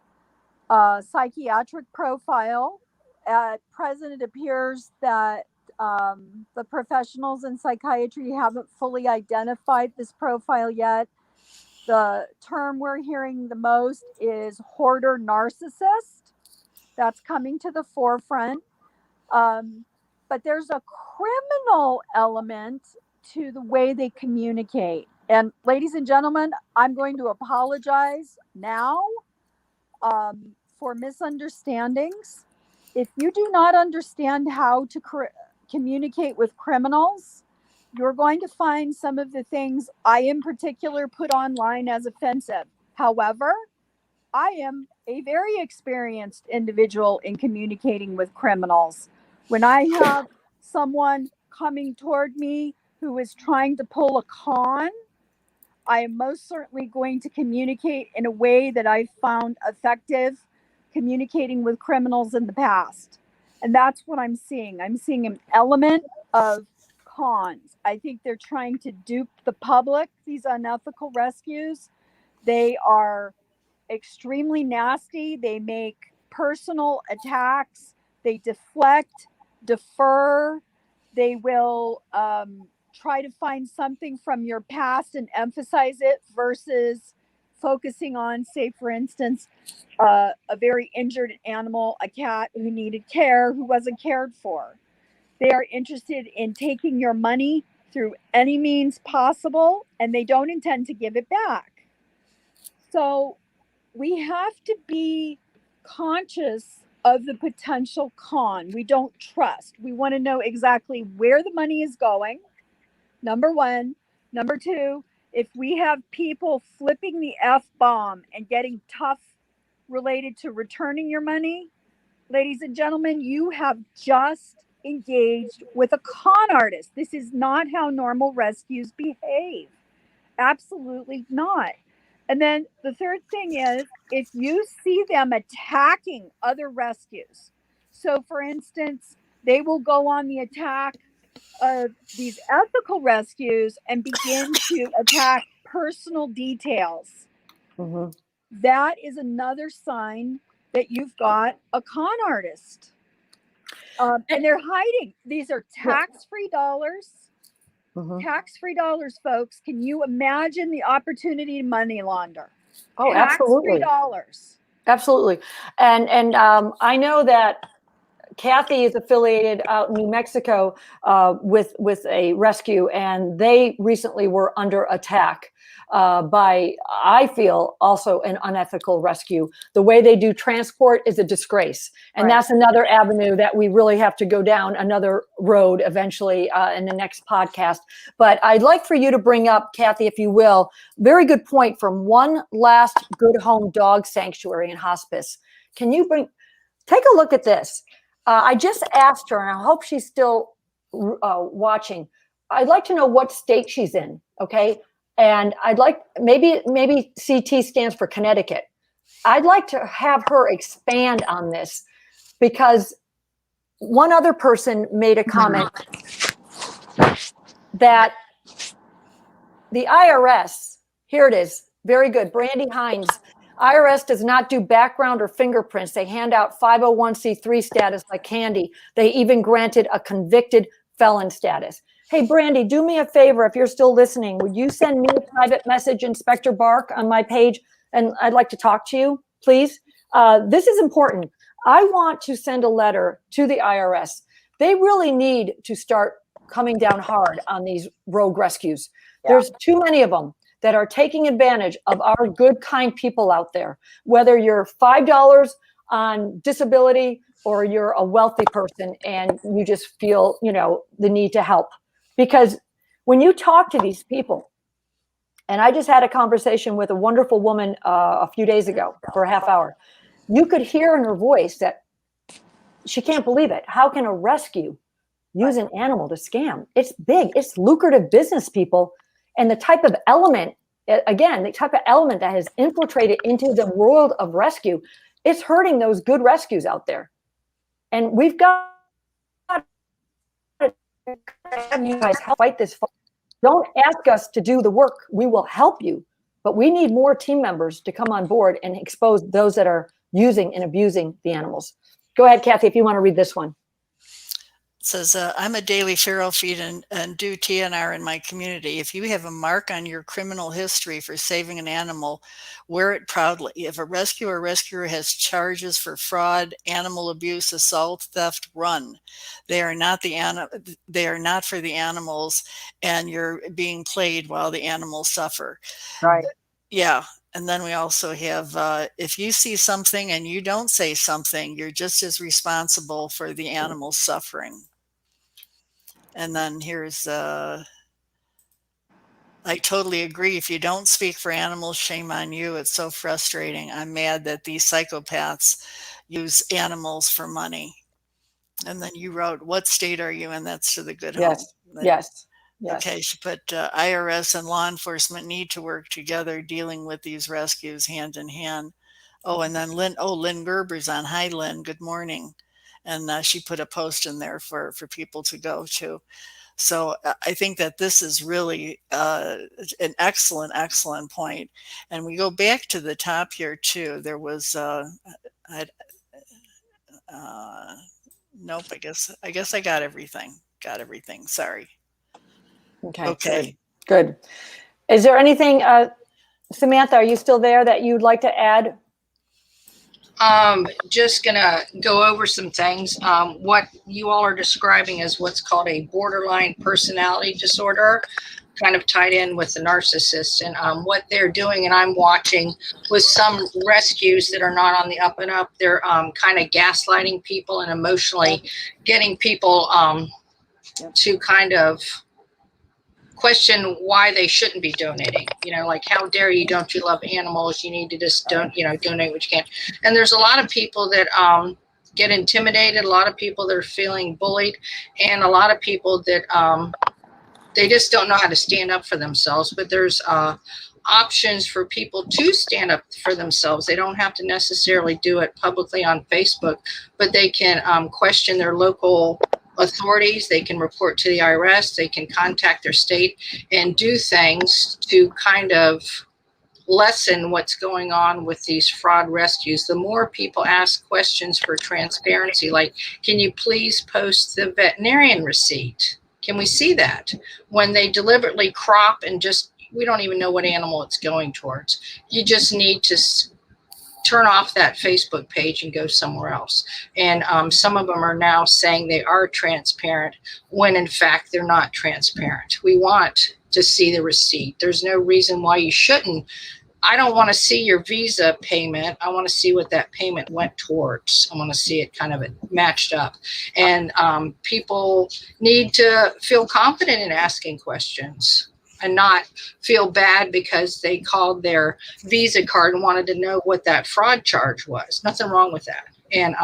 D: psychiatric profile. At present, it appears that the professionals in psychiatry haven't fully identified this profile yet. The term we're hearing the most is hoarder narcissist. That's coming to the forefront. But there's a criminal element to the way they communicate. And ladies and gentlemen, I'm going to apologize now for misunderstandings. If you do not understand how to communicate with criminals, you're going to find some of the things I in particular put online as offensive. However, I am a very experienced individual in communicating with criminals. When I have someone coming toward me who is trying to pull a con, I am most certainly going to communicate in a way that I've found effective communicating with criminals in the past. And that's what I'm seeing. I'm seeing an element of cons. I think they're trying to dupe the public, these unethical rescues. They are extremely nasty. They make personal attacks. They deflect, defer. They will try to find something from your past and emphasize it versus focusing on, say, for instance, a very injured animal, a cat who needed care, who wasn't cared for. They are interested in taking your money through any means possible, and they don't intend to give it back. So we have to be conscious of the potential con. We don't trust. We want to know exactly where the money is going. Number one. Number two, if we have people flipping the F-bomb and getting tough related to returning your money, ladies and gentlemen, you have just engaged with a con artist. This is not how normal rescues behave. Absolutely not. And then the third thing is, if you see them attacking other rescues, so for instance, they will go on the attack of these ethical rescues and begin to attack personal details.
B: Mm-hmm.
D: That is another sign that you've got a con artist. And they're hiding. These are tax-free dollars.
B: Mm-hmm.
D: Tax-free dollars, folks. Can you imagine the opportunity to money launder?
B: Oh,
D: Tax-free
B: absolutely.
D: dollars.
B: Absolutely. And I know that Kathy is affiliated out in New Mexico with a rescue, and they recently were under attack by, I feel, also an unethical rescue. The way they do transport is a disgrace. And that's another avenue that we really have to go down, another road eventually in the next podcast. But I'd like for you to bring up, Kathy, if you will, very good point from One Last Good Home Dog Sanctuary and Hospice. Can you take a look at this? I just asked her, and I hope she's still watching. I'd like to know what state she's in, okay? And I'd like, maybe CT stands for Connecticut. I'd like to have her expand on this, because one other person made a comment that the IRS, here it is, very good, Brandi Hines, IRS does not do background or fingerprints. They hand out 501c3 status like candy. They even granted a convicted felon status. Hey, Brandi, do me a favor. If you're still listening, would you send me a private message, Inspector Bark, on my page? And I'd like to talk to you, please. This is important. I want to send a letter to the IRS. They really need to start coming down hard on these rogue rescues. Yeah. There's too many of them that are taking advantage of our good, kind people out there, whether you're $5 on disability or you're a wealthy person and you just feel, the need to help. Because when you talk to these people, and I just had a conversation with a wonderful woman a few days ago for a half hour, you could hear in her voice that she can't believe it. How can a rescue use an animal to scam? It's big. It's lucrative business, people. And the type of element, again, the type of element that has infiltrated into the world of rescue, it's hurting those good rescues out there. And we've got to have you guys help fight this fight. Don't ask us to do the work. We will help you. But we need more team members to come on board and expose those that are using and abusing the animals. Go ahead, Kathy, if you want to read this one.
A: It says, I'm a daily feral feed and do TNR in my community. If you have a mark on your criminal history for saving an animal, wear it proudly. If a rescuer has charges for fraud, animal abuse, assault, theft, run. They are not for the animals, and you're being played while the animals suffer.
B: Right.
A: Yeah. And then we also have, if you see something and you don't say something, you're just as responsible for the animal's suffering. And then here's, I totally agree. If you don't speak for animals, shame on you. It's so frustrating. I'm mad that these psychopaths use animals for money. And then you wrote, what state are you in? That's to the good home.
B: Yes.
A: Okay, she put IRS and law enforcement need to work together dealing with these rescues hand in hand. Oh, and then Lynn Gerber's on. Hi, Lynn. Good morning. And she put a post in there for people to go to. So I think that this is really an excellent point. And we go back to the top here too. There was, nope, I guess I got everything. Sorry. Okay.
B: Good. Is there anything, Samantha, are you still there that you'd like to add?
C: Just gonna go over some things. What you all are describing is what's called a borderline personality disorder, kind of tied in with the narcissist, and what they're doing, and I'm watching with some rescues that are not on the up and up. They're kind of gaslighting people and emotionally getting people to kind of question why they shouldn't be donating. Like, how dare you? Don't you love animals? You need to just donate what you can. And there's a lot of people that get intimidated, a lot of people that are feeling bullied, and a lot of people that they just don't know how to stand up for themselves. But there's options for people to stand up for themselves. They don't have to necessarily do it publicly on Facebook, but they can question their local authorities. They can report to the IRS. They can contact their state and do things to kind of lessen what's going on with these fraud rescues. The more people ask questions for transparency, like, can you please post the veterinarian receipt? Can we see that? When they deliberately crop and just, we don't even know what animal it's going towards. You just need to turn off that Facebook page and go somewhere else. And some of them are now saying they are transparent when in fact they're not transparent. We want to see the receipt. There's no reason why you shouldn't. I don't want to see your Visa payment. I want to see what that payment went towards. I want to see it kind of matched up. And people need to feel confident in asking questions and not feel bad because they called their Visa card and wanted to know what that fraud charge was. Nothing wrong with that. And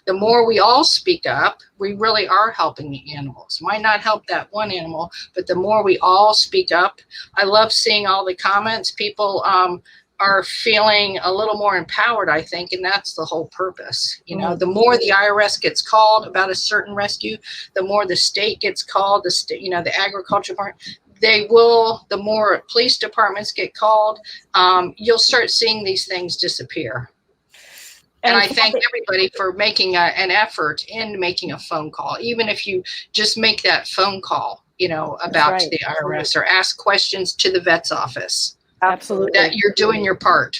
C: the more we all speak up, we really are helping the animals. Might not help that one animal, but the more we all speak up. I love seeing all the comments. People are feeling a little more empowered, I think, and that's the whole purpose. You know, the more the IRS gets called about a certain rescue, the more the state gets called, the state, you know, the agriculture department, the more police departments get called, you'll start seeing these things disappear. And I thank everybody for making an effort in making a phone call, even if you just make that phone call, you know, about the IRS or ask questions to the vet's office.
B: Absolutely.
C: That you're doing your part.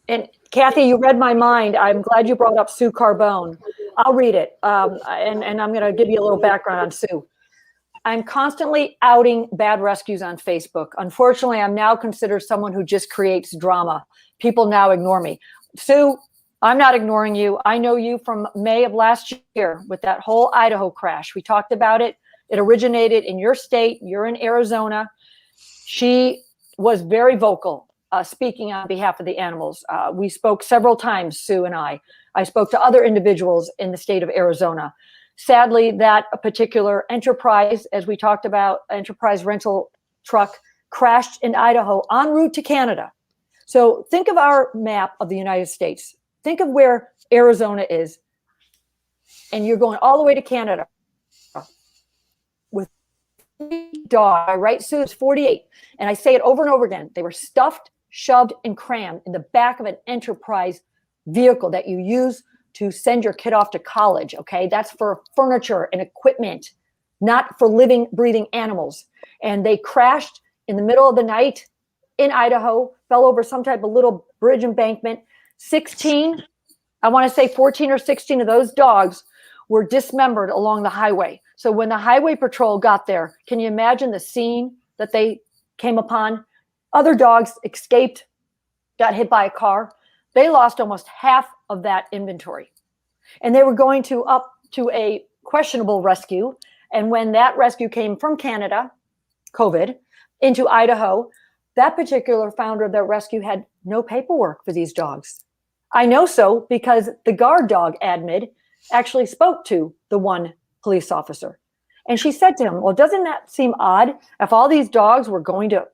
B: And Kathy, you read my mind. I'm glad you brought up Sue Carbone. I'll read it. And I'm going to give you a little background on Sue. I'm constantly outing bad rescues on Facebook. Unfortunately, I'm now considered someone who just creates drama. People now ignore me. Sue, I'm not ignoring you. I know you from May of last year with that whole Idaho crash. We talked about it. It originated in your state. You're in Arizona. She was very vocal, speaking on behalf of the animals. We spoke several times, Sue and I. I spoke to other individuals in the state of Arizona. Sadly, that particular enterprise, as we talked about, enterprise rental truck crashed in Idaho en route to Canada. So think of our map of the United States. Think of where Arizona is, and you're going all the way to Canada with dog, right? Sue is 48. And I say it over and over again. They were stuffed, shoved, and crammed in the back of an enterprise vehicle that you use to send your kid off to college. Okay. That's for furniture and equipment, not for living, breathing animals. And they crashed in the middle of the night in Idaho, fell over some type of little bridge embankment. 16, I want to say 14 or 16 of those dogs were dismembered along the highway. So when the highway patrol got there, can you imagine the scene that they came upon? Other dogs escaped, got hit by a car. They lost almost half of that inventory. And they were going up to a questionable rescue. And when that rescue came from Canada, COVID, into Idaho, that particular founder of that rescue had no paperwork for these dogs. I know so because the guard dog admin actually spoke to the one police officer. And she said to him, well, doesn't that seem odd? If all these dogs were going to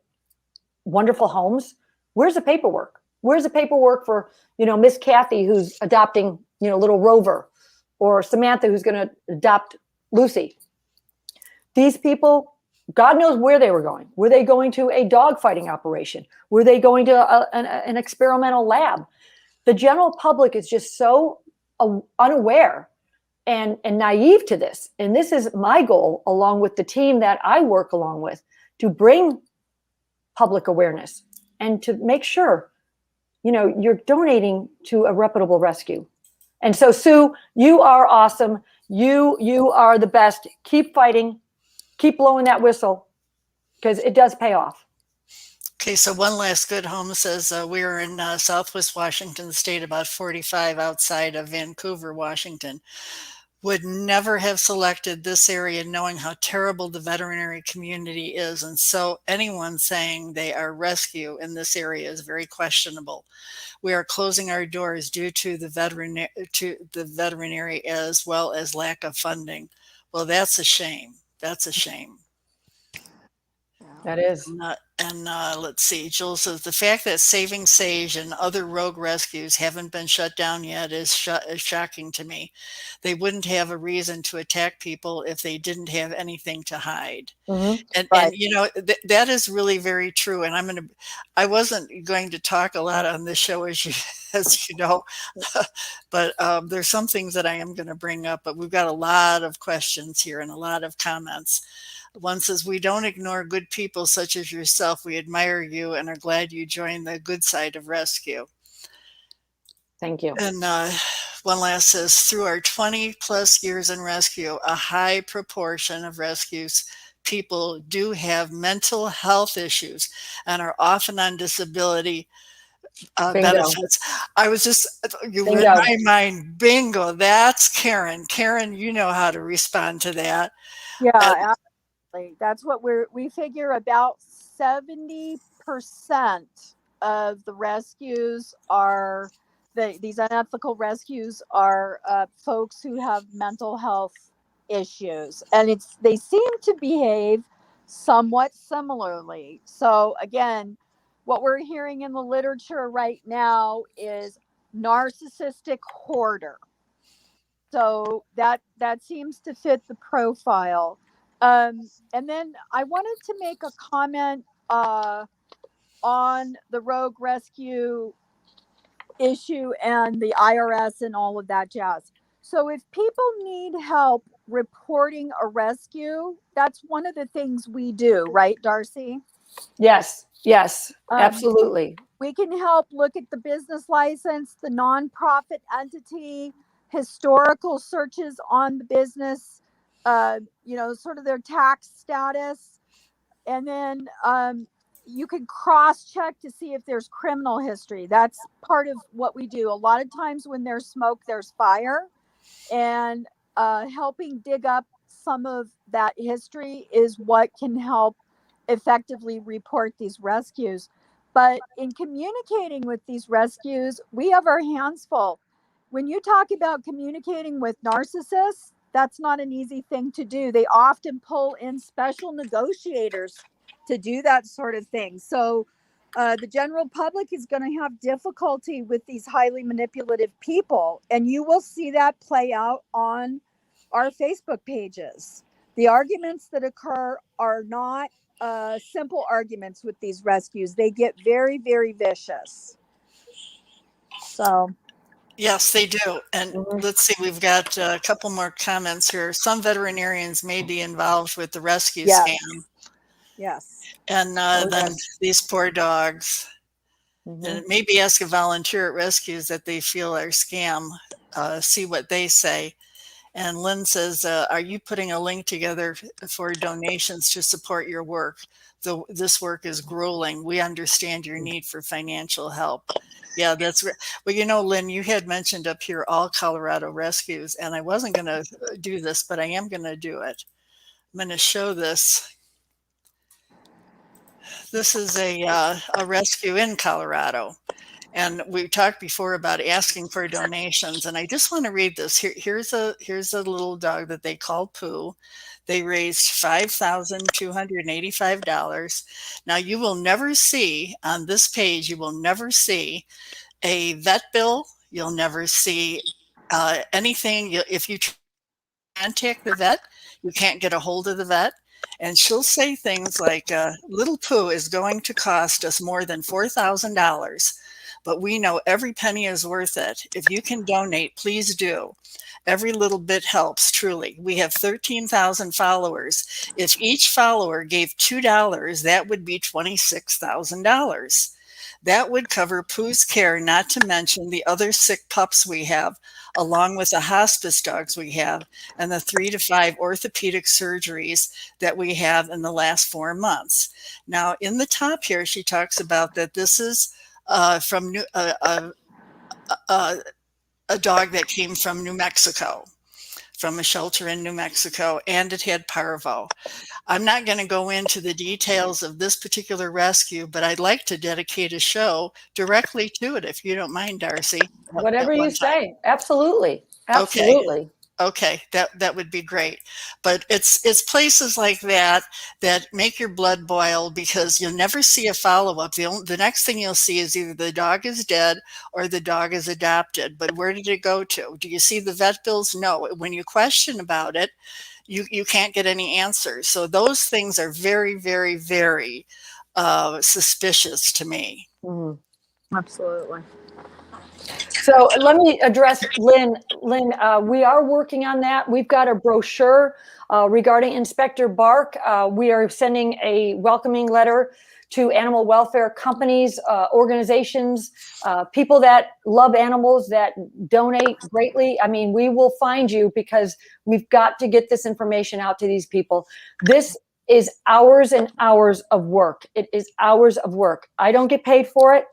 B: wonderful homes, where's the paperwork? Where's the paperwork for, Miss Kathy, who's adopting, little Rover, or Samantha, who's going to adopt Lucy? These people, God knows where they were going. Were they going to a dog fighting operation? Were they going to an experimental lab? The general public is just so unaware and naive to this. And this is my goal, along with the team that I work along with, to bring public awareness and to make sure, you're donating to a reputable rescue. And so, Sue, you are awesome. You are the best. Keep fighting. Keep blowing that whistle, because it does pay off.
A: Okay, so one last good home says we are in Southwest Washington State, about 45 outside of Vancouver, Washington. Would never have selected this area knowing how terrible the veterinary community is. And so anyone saying they are rescue in this area is very questionable. We are closing our doors due to the veterinary as well as lack of funding. Well, that's a shame. That's a shame.
B: That is.
A: And let's see, Jill says, the fact that Saving Sage and other rogue rescues haven't been shut down yet is shocking to me. They wouldn't have a reason to attack people if they didn't have anything to hide.
B: Mm-hmm.
A: And that is really very true. And I wasn't going to talk a lot on this show, as you know, but there's some things that I am going to bring up, but we've got a lot of questions here and a lot of comments. One says, we don't ignore good people such as yourself. We admire you and are glad you joined the good side of rescue.
B: Thank you.
A: And one last says, through our 20 plus years in rescue, a high proportion of rescues people do have mental health issues and are often on disability benefits. I was you read my mind. Bingo. That's Karen. Karen, you know how to respond to that.
D: Yeah, absolutely. That's what we figure about 70% of the rescues are these unethical rescues are folks who have mental health issues, and they seem to behave somewhat similarly. So again, what we're hearing in the literature right now is narcissistic hoarder. So that seems to fit the profile. And then I wanted to make a comment on the rogue rescue issue and the IRS and all of that jazz. So if people need help reporting a rescue, that's one of the things we do, right, Darcy?
B: Yes, absolutely.
D: We can help look at the business license, the nonprofit entity, historical searches on the business, sort of their tax status. And then you can cross check to see if there's criminal history. That's part of what we do. A lot of times when there's smoke, there's fire. And helping dig up some of that history is what can help effectively report these rescues. But in communicating with these rescues, we have our hands full. When you talk about communicating with narcissists, that's not an easy thing to do. They often pull in special negotiators to do that sort of thing. So the general public is going to have difficulty with these highly manipulative people. And you will see that play out on our Facebook pages. The arguments that occur are not simple arguments with these rescues. They get very, very vicious. So.
A: Yes, they do. And let's see, we've got a couple more comments here. Some veterinarians may be involved with the rescue scam.
D: Yes.
A: And then these poor dogs. And maybe ask a volunteer at rescues that they feel are scam, see what they say. And Lynn says, are you putting a link together for donations to support your work? Though this work is grueling, we understand your need for financial help. Yeah, that's right. Well, Lynn, you had mentioned up here all Colorado rescues, and I wasn't going to do this, but I am going to do it. I'm going to show this. This is a rescue in Colorado. And we talked before about asking for donations, and I just want to read this. Here's a little dog that they call Pooh. They raised $5,285. Now you will never see on this page. You will never see a vet bill. You'll never see anything. If you contact the vet, you can't get a hold of the vet. And she'll say things like, little Pooh is going to cost us more than $4,000. But we know every penny is worth it. If you can donate, please do. Every little bit helps, truly. We have 13,000 followers. If each follower gave $2, that would be $26,000. That would cover Pooh's care, not to mention the other sick pups we have, along with the hospice dogs we have, and the 3 to 5 orthopedic surgeries that we have in the last 4 months. Now, in the top here, she talks about that this is from a dog that came from New Mexico, from a shelter in New Mexico, and it had parvo. I'm not going to go into the details of this particular rescue, but I'd like to dedicate a show directly to it, if you don't mind, Darcy.
B: Whatever you say. Absolutely. Absolutely.
A: Okay, that would be great. But it's places like that that make your blood boil, because you'll never see a follow-up. The next thing you'll see is either the dog is dead or the dog is adopted. But where did it go to? Do you see the vet bills? No. When you question about it, you can't get any answers. So those things are very, very, very suspicious to me.
D: Absolutely.
B: So let me address Lynn. Lynn, we are working on that. We've got a brochure regarding Inspector Bark. We are sending a welcoming letter to animal welfare companies, organizations, people that love animals, that donate greatly. I mean, we will find you, because we've got to get this information out to these people. This is hours and hours of work. It is hours of work. I don't get paid for it.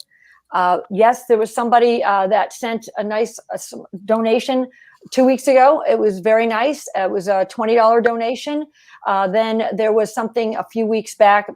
B: Yes, there was somebody that sent a nice donation 2 weeks ago. It was very nice. It was a $20 donation. Then there was something a few weeks back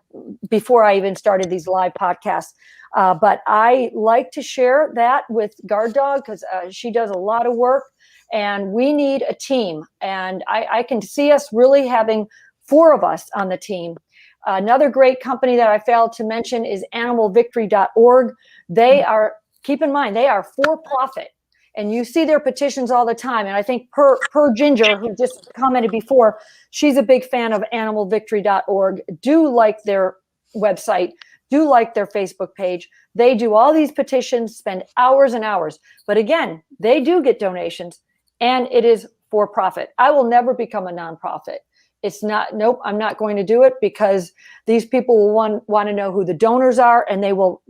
B: before I even started these live podcasts. But I like to share that with Guard Dog because she does a lot of work, and we need a team. And I can see us really having 4 of us on the team. Another great company that I failed to mention is animalvictory.org. They are, keep in mind, they are for profit. And you see their petitions all the time. And I think per Ginger, who just commented before, she's a big fan of animalvictory.org. Do like their website, do like their Facebook page. They do all these petitions, spend hours and hours. But again, they do get donations, and it is for profit. I will never become a nonprofit. It's not, nope, I'm not going to do it because these people will want to know who the donors are, and they will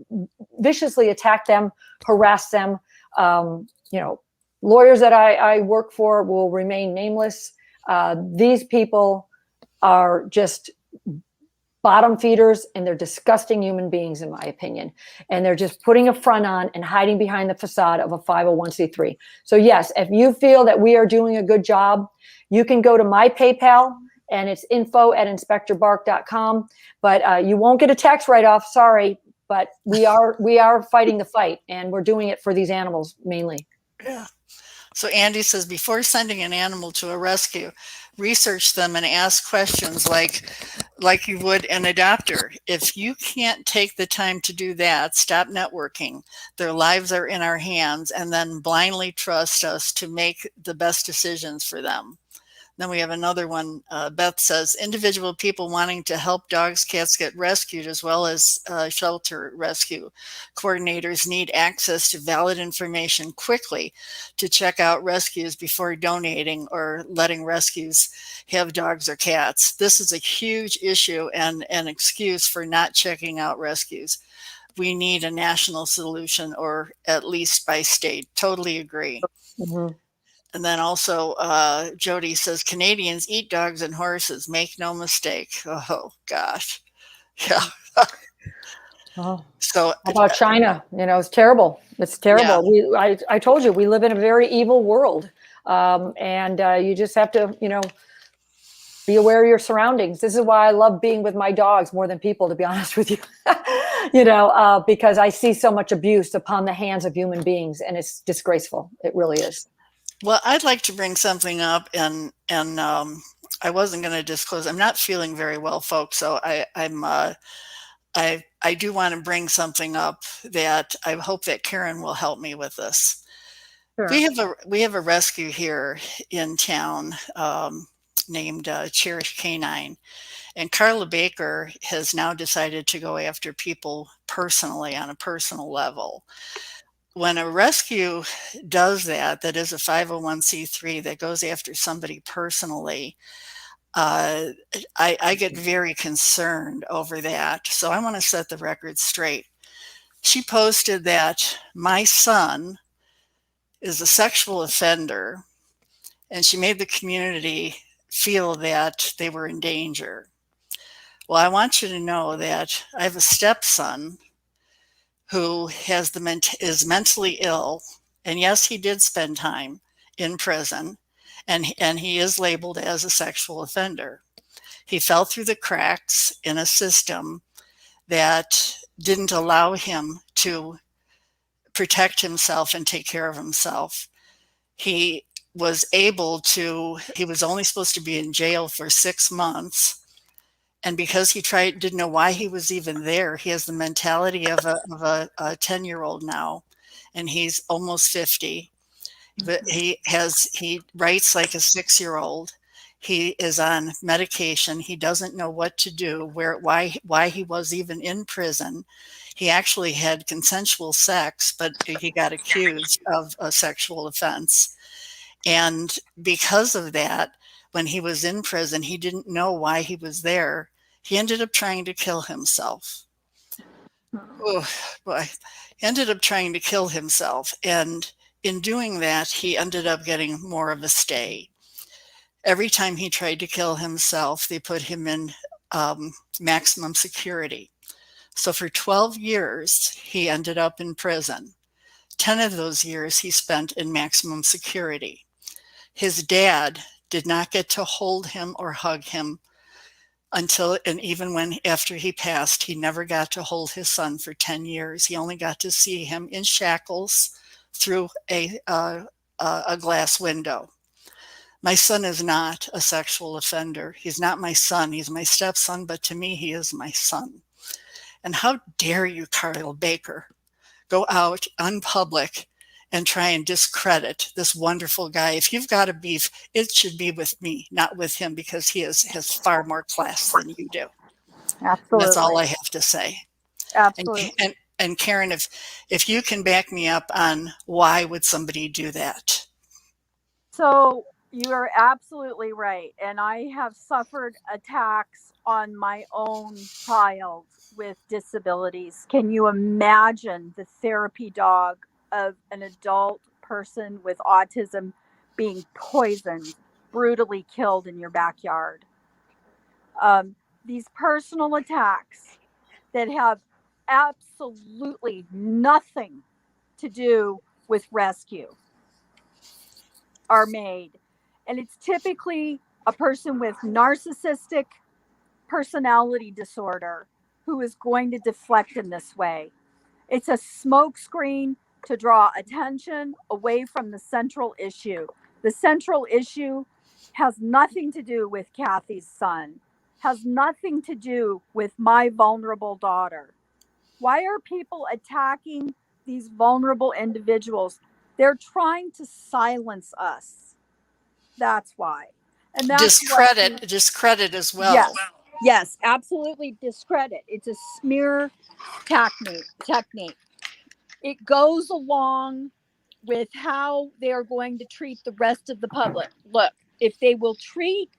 B: viciously attack them, harass them. Lawyers that I work for will remain nameless. These people are just bottom feeders, and they're disgusting human beings, in my opinion. And they're just putting a front on and hiding behind the facade of a 501c3. So yes, if you feel that we are doing a good job, you can go to my PayPal, and it's info@inspectorbark.com. But you won't get a tax write-off, sorry. But we are fighting the fight, and we're doing it for these animals mainly.
A: Yeah. So Andy says, before sending an animal to a rescue, research them and ask questions like you would an adopter. If you can't take the time to do that, stop networking. Their lives are in our hands, and then blindly trust us to make the best decisions for them. Then we have another one. Beth says, individual people wanting to help dogs, cats get rescued, as well as shelter rescue coordinators, need access to valid information quickly to check out rescues before donating or letting rescues have dogs or cats. This is a huge issue and an excuse for not checking out rescues. We need a national solution, or at least by state. Totally agree.
B: Mm-hmm.
A: And then also Jody says, Canadians eat dogs and horses. Make no mistake. Oh, gosh. Yeah.
B: Oh.
A: So
B: how about China? It's terrible. It's terrible. Yeah. I told you, we live in a very evil world. And you just have to, be aware of your surroundings. This is why I love being with my dogs more than people, to be honest with you. Because I see so much abuse upon the hands of human beings, and it's disgraceful. It really is.
A: Well, I'd like to bring something up, and I wasn't going to disclose. I'm not feeling very well, folks. So I do want to bring something up that I hope that Karen will help me with this. Sure. We have a rescue here in town named Cherish Canine, and Carla Baker has now decided to go after people personally, on a personal level. When a rescue does that is a 501c3 that goes after somebody personally, I get very concerned over that. So I want to set the record straight. She posted that my son is a sexual offender, and she made the community feel that they were in danger. Well, I want you to know that I have a stepson who is mentally ill, and yes, he did spend time in prison, and he is labeled as a sexual offender. He fell through the cracks in a system that didn't allow him to protect himself and take care of himself. He was only supposed to be in jail for 6 months. And because he didn't know why he was even there, he has the mentality of a 10-year-old now, and he's almost 50. But he writes like a 6-year-old. He is on medication. He doesn't know what to do, why he was even in prison. He actually had consensual sex, but he got accused of a sexual offense. And because of that, when he was in prison, he didn't know why he was there. He ended up trying to kill himself. Oh, boy. He ended up trying to kill himself. And in doing that, he ended up getting more of a stay. Every time he tried to kill himself, they put him in maximum security. So for 12 years, he ended up in prison. 10 of those years he spent in maximum security. His dad did not get to hold him or hug him and even when after he passed, he never got to hold his son for 10 years. He only got to see him in shackles through a glass window. My son is not a sexual offender. He's not my son. He's my stepson, but to me, he is my son. And how dare you, Carl Baker, go out unpublic and try and discredit this wonderful guy. If you've got a beef, it should be with me, not with him, because he has far more class than you do.
D: Absolutely.
A: That's all I have to say.
D: Absolutely.
A: And Karen, if you can back me up on why would somebody do that?
D: So you are absolutely right. And I have suffered attacks on my own child with disabilities. Can you imagine the therapy dog of an adult person with autism being poisoned, brutally killed in your backyard? These personal attacks that have absolutely nothing to do with rescue are made. And it's typically a person with narcissistic personality disorder who is going to deflect in this way. It's a smokescreen to draw attention away from the central issue. The central issue has nothing to do with Kathy's son, has nothing to do with my vulnerable daughter. Why are people attacking these vulnerable individuals? They're trying to silence us. That's why. And that's
A: discredit as well.
D: Yes, absolutely discredit. It's a smear technique. It goes along with how they are going to treat the rest of the public. Look, if they will treat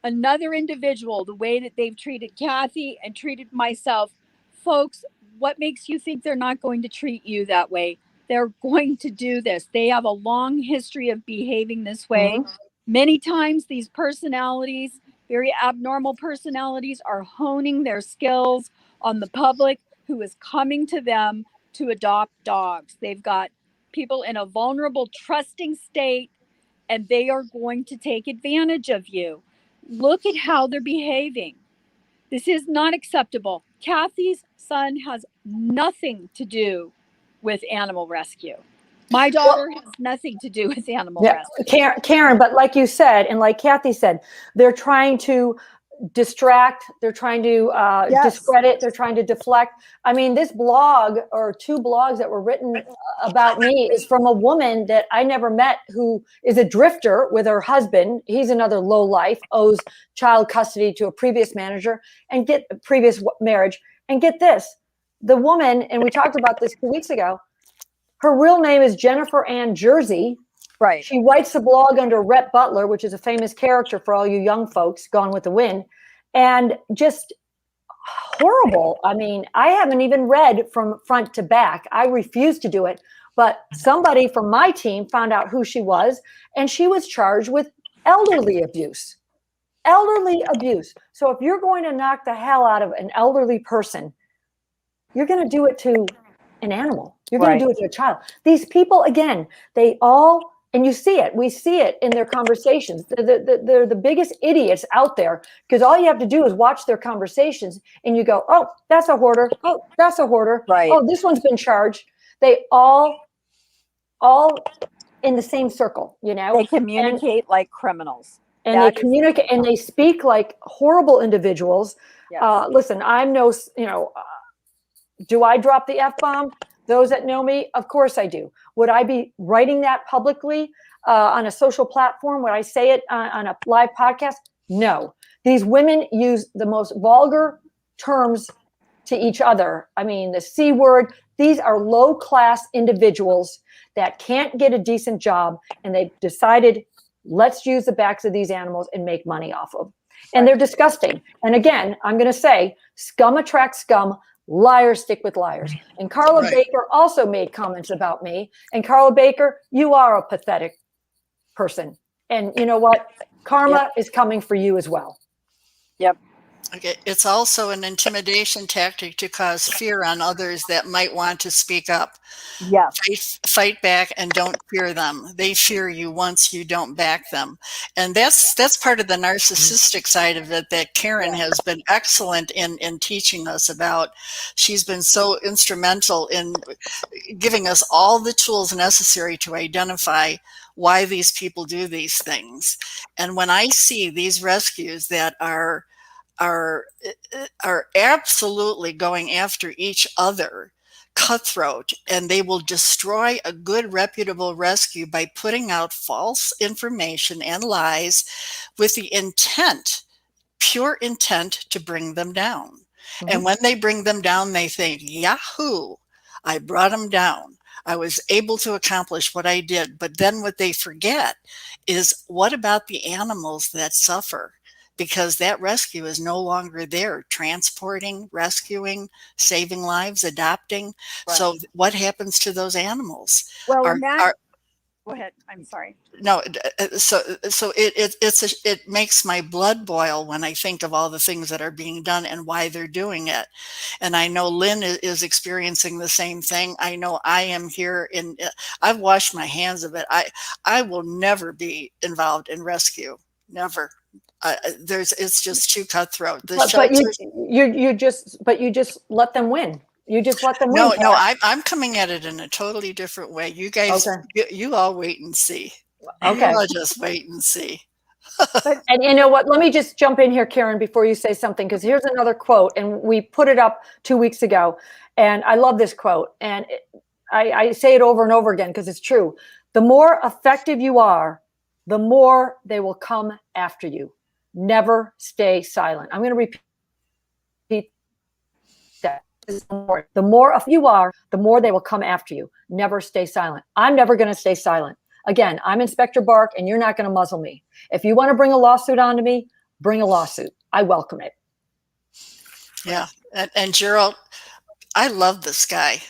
D: another individual the way that they've treated Kathy and treated myself, folks, what makes you think they're not going to treat you that way? They're going to do this. They have a long history of behaving this way. Mm-hmm. Many times these personalities, very abnormal personalities, are honing their skills on the public who is coming to them to adopt dogs. They've got people in a vulnerable, trusting state, and they are going to take advantage of you. Look at how they're behaving. This is not acceptable. Kathy's son has nothing to do with animal rescue. My daughter has nothing to do with animal rescue.
B: Karen, but like you said, and like Kathy said, they're trying to distract, they're trying to discredit, they're trying to deflect. I mean, this blog or two blogs that were written about me is from a woman that I never met who is a drifter with her husband. He's another lowlife, owes child custody to a previous manager and get previous marriage. And get this, the woman, and we talked about this 2 weeks ago, her real name is Jennifer Ann Jersey.
D: Right.
B: She writes the blog under Rhett Butler, which is a famous character for all you young folks, Gone with the Wind, and just horrible. I mean, I haven't even read from front to back. I refuse to do it. But somebody from my team found out who she was, and she was charged with elderly abuse. Elderly abuse. So if you're going to knock the hell out of an elderly person, you're going to do it to an animal. You're going to do it to a child. These people, again, they all, and you see it. We see it in their conversations. They're the biggest idiots out there because all you have to do is watch their conversations and you go, oh, that's a hoarder. Oh, that's a hoarder.
D: Right.
B: Oh, this one's been charged. They all in the same circle, you know?
D: They communicate like criminals.
B: And they communicate and they speak like horrible individuals. Yes. Listen, I'm no, do I drop the F-bomb? Those that know me, of course I do. Would I be writing that publicly on a social platform? Would I say it on a live podcast? No. These women use the most vulgar terms to each other. I mean, the C word. These are low-class individuals that can't get a decent job, and they've decided, let's use the backs of these animals and make money off of them. And they're disgusting. And again, I'm going to say, scum attracts scum. Liars stick with liars. And Carla Baker also made comments about me. And Carla Baker, you are a pathetic person. And you know what? Karma is coming for you as well.
D: Yep.
A: Okay. It's also an intimidation tactic to cause fear on others that might want to speak up.
D: Yes.
A: Fight back and don't fear them. They fear you once you don't back them. And that's part of the narcissistic side of it that Karen has been excellent in teaching us about. She's been so instrumental in giving us all the tools necessary to identify why these people do these things. And when I see these rescues that are are absolutely going after each other, cutthroat, and they will destroy a good reputable rescue by putting out false information and lies with the intent, pure intent, to bring them down. And when they bring them down, they think, Yahoo, I brought them down. I was able to accomplish what I did. But then what they forget is, what about the animals that suffer? Because that rescue is no longer there, transporting, rescuing, saving lives, adopting.
B: Right.
A: So what happens to those animals?
D: Well,
A: Are,
D: and that,
A: are,
D: go ahead. I'm sorry.
A: no, so it makes my blood boil when I think of all the things that are being done and why they're doing it. And I know Lynn is experiencing the same thing. I know I am here in. I've washed my hands of it. I will never be involved in rescue. Never. It's just too cutthroat. The
B: But you
A: shelters.
B: you just let them win. You just let them win.
A: No,
B: Karen.
A: I'm coming at it in a totally different way. You guys,
B: Okay.
A: you all wait and see.
B: Okay.
A: You all just wait and see.
B: And you know what? Let me just jump in here, Karen, before you say something, because here's another quote, and we put it up 2 weeks ago, and I love this quote, and I say it over and over again because it's true. The more effective you are, the more they will come after you. Never stay silent. I'm going to repeat that. The more you are, the more they will come after you. Never stay silent. I'm never going to stay silent. Again, I'm Inspector Bark, and you're not going to muzzle me. If you want to bring a lawsuit onto me, bring a lawsuit. I welcome it.
A: Yeah. And Gerald, I love this guy.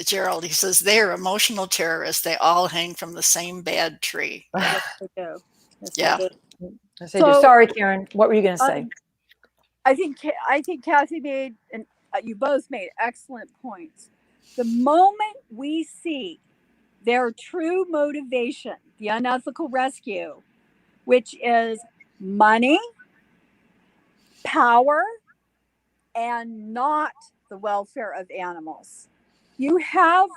A: Gerald, he says, they are emotional terrorists. They all hang from the same bad tree.
D: Yes, they do. Yes,
A: Yeah.
D: they do.
B: Sorry, Karen. What were you going to say?
D: I think Kathy made, and you both made excellent points. The moment we see their true motivation, the unethical rescue, which is money, power, and not the welfare of animals, you have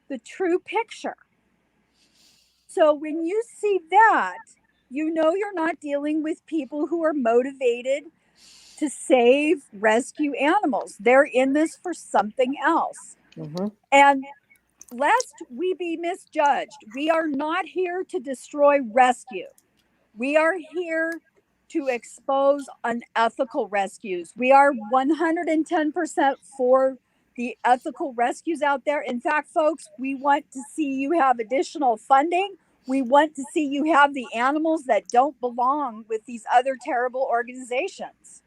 D: the true picture. So when you see that, you know you're not dealing with people who are motivated to save, rescue animals. They're in this for something else.
B: Mm-hmm.
D: And lest we be misjudged, we are not here to destroy rescue. We are here to expose unethical rescues. We are 110% for the ethical rescues out there. In fact, folks, we want to see you have additional funding. We want to see you have the animals that don't belong with these other terrible organizations.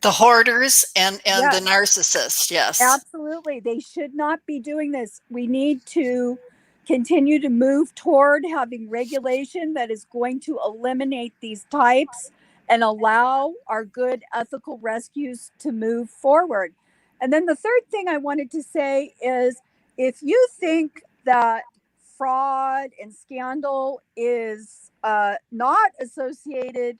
A: The hoarders and
D: Yes.
A: the narcissists, yes.
D: Absolutely. They should not be doing this. We need to continue to move toward having regulation that is going to eliminate these types and allow our good ethical rescues to move forward. And then the third thing I wanted to say is, if you think that fraud and scandal is not associated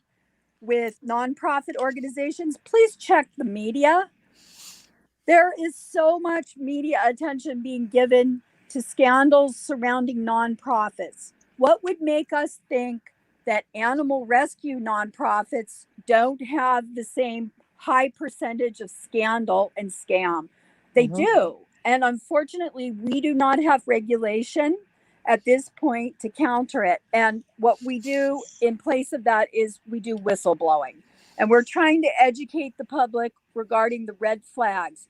D: with nonprofit organizations, please check the media. There is so much media attention being given to scandals surrounding nonprofits. What would make us think that animal rescue nonprofits don't have the same high percentage of scandal and scam? They do. And unfortunately, we do not have regulation at this point to counter it. And what we do in place of that is we do whistleblowing. And we're trying to educate the public regarding the red flags.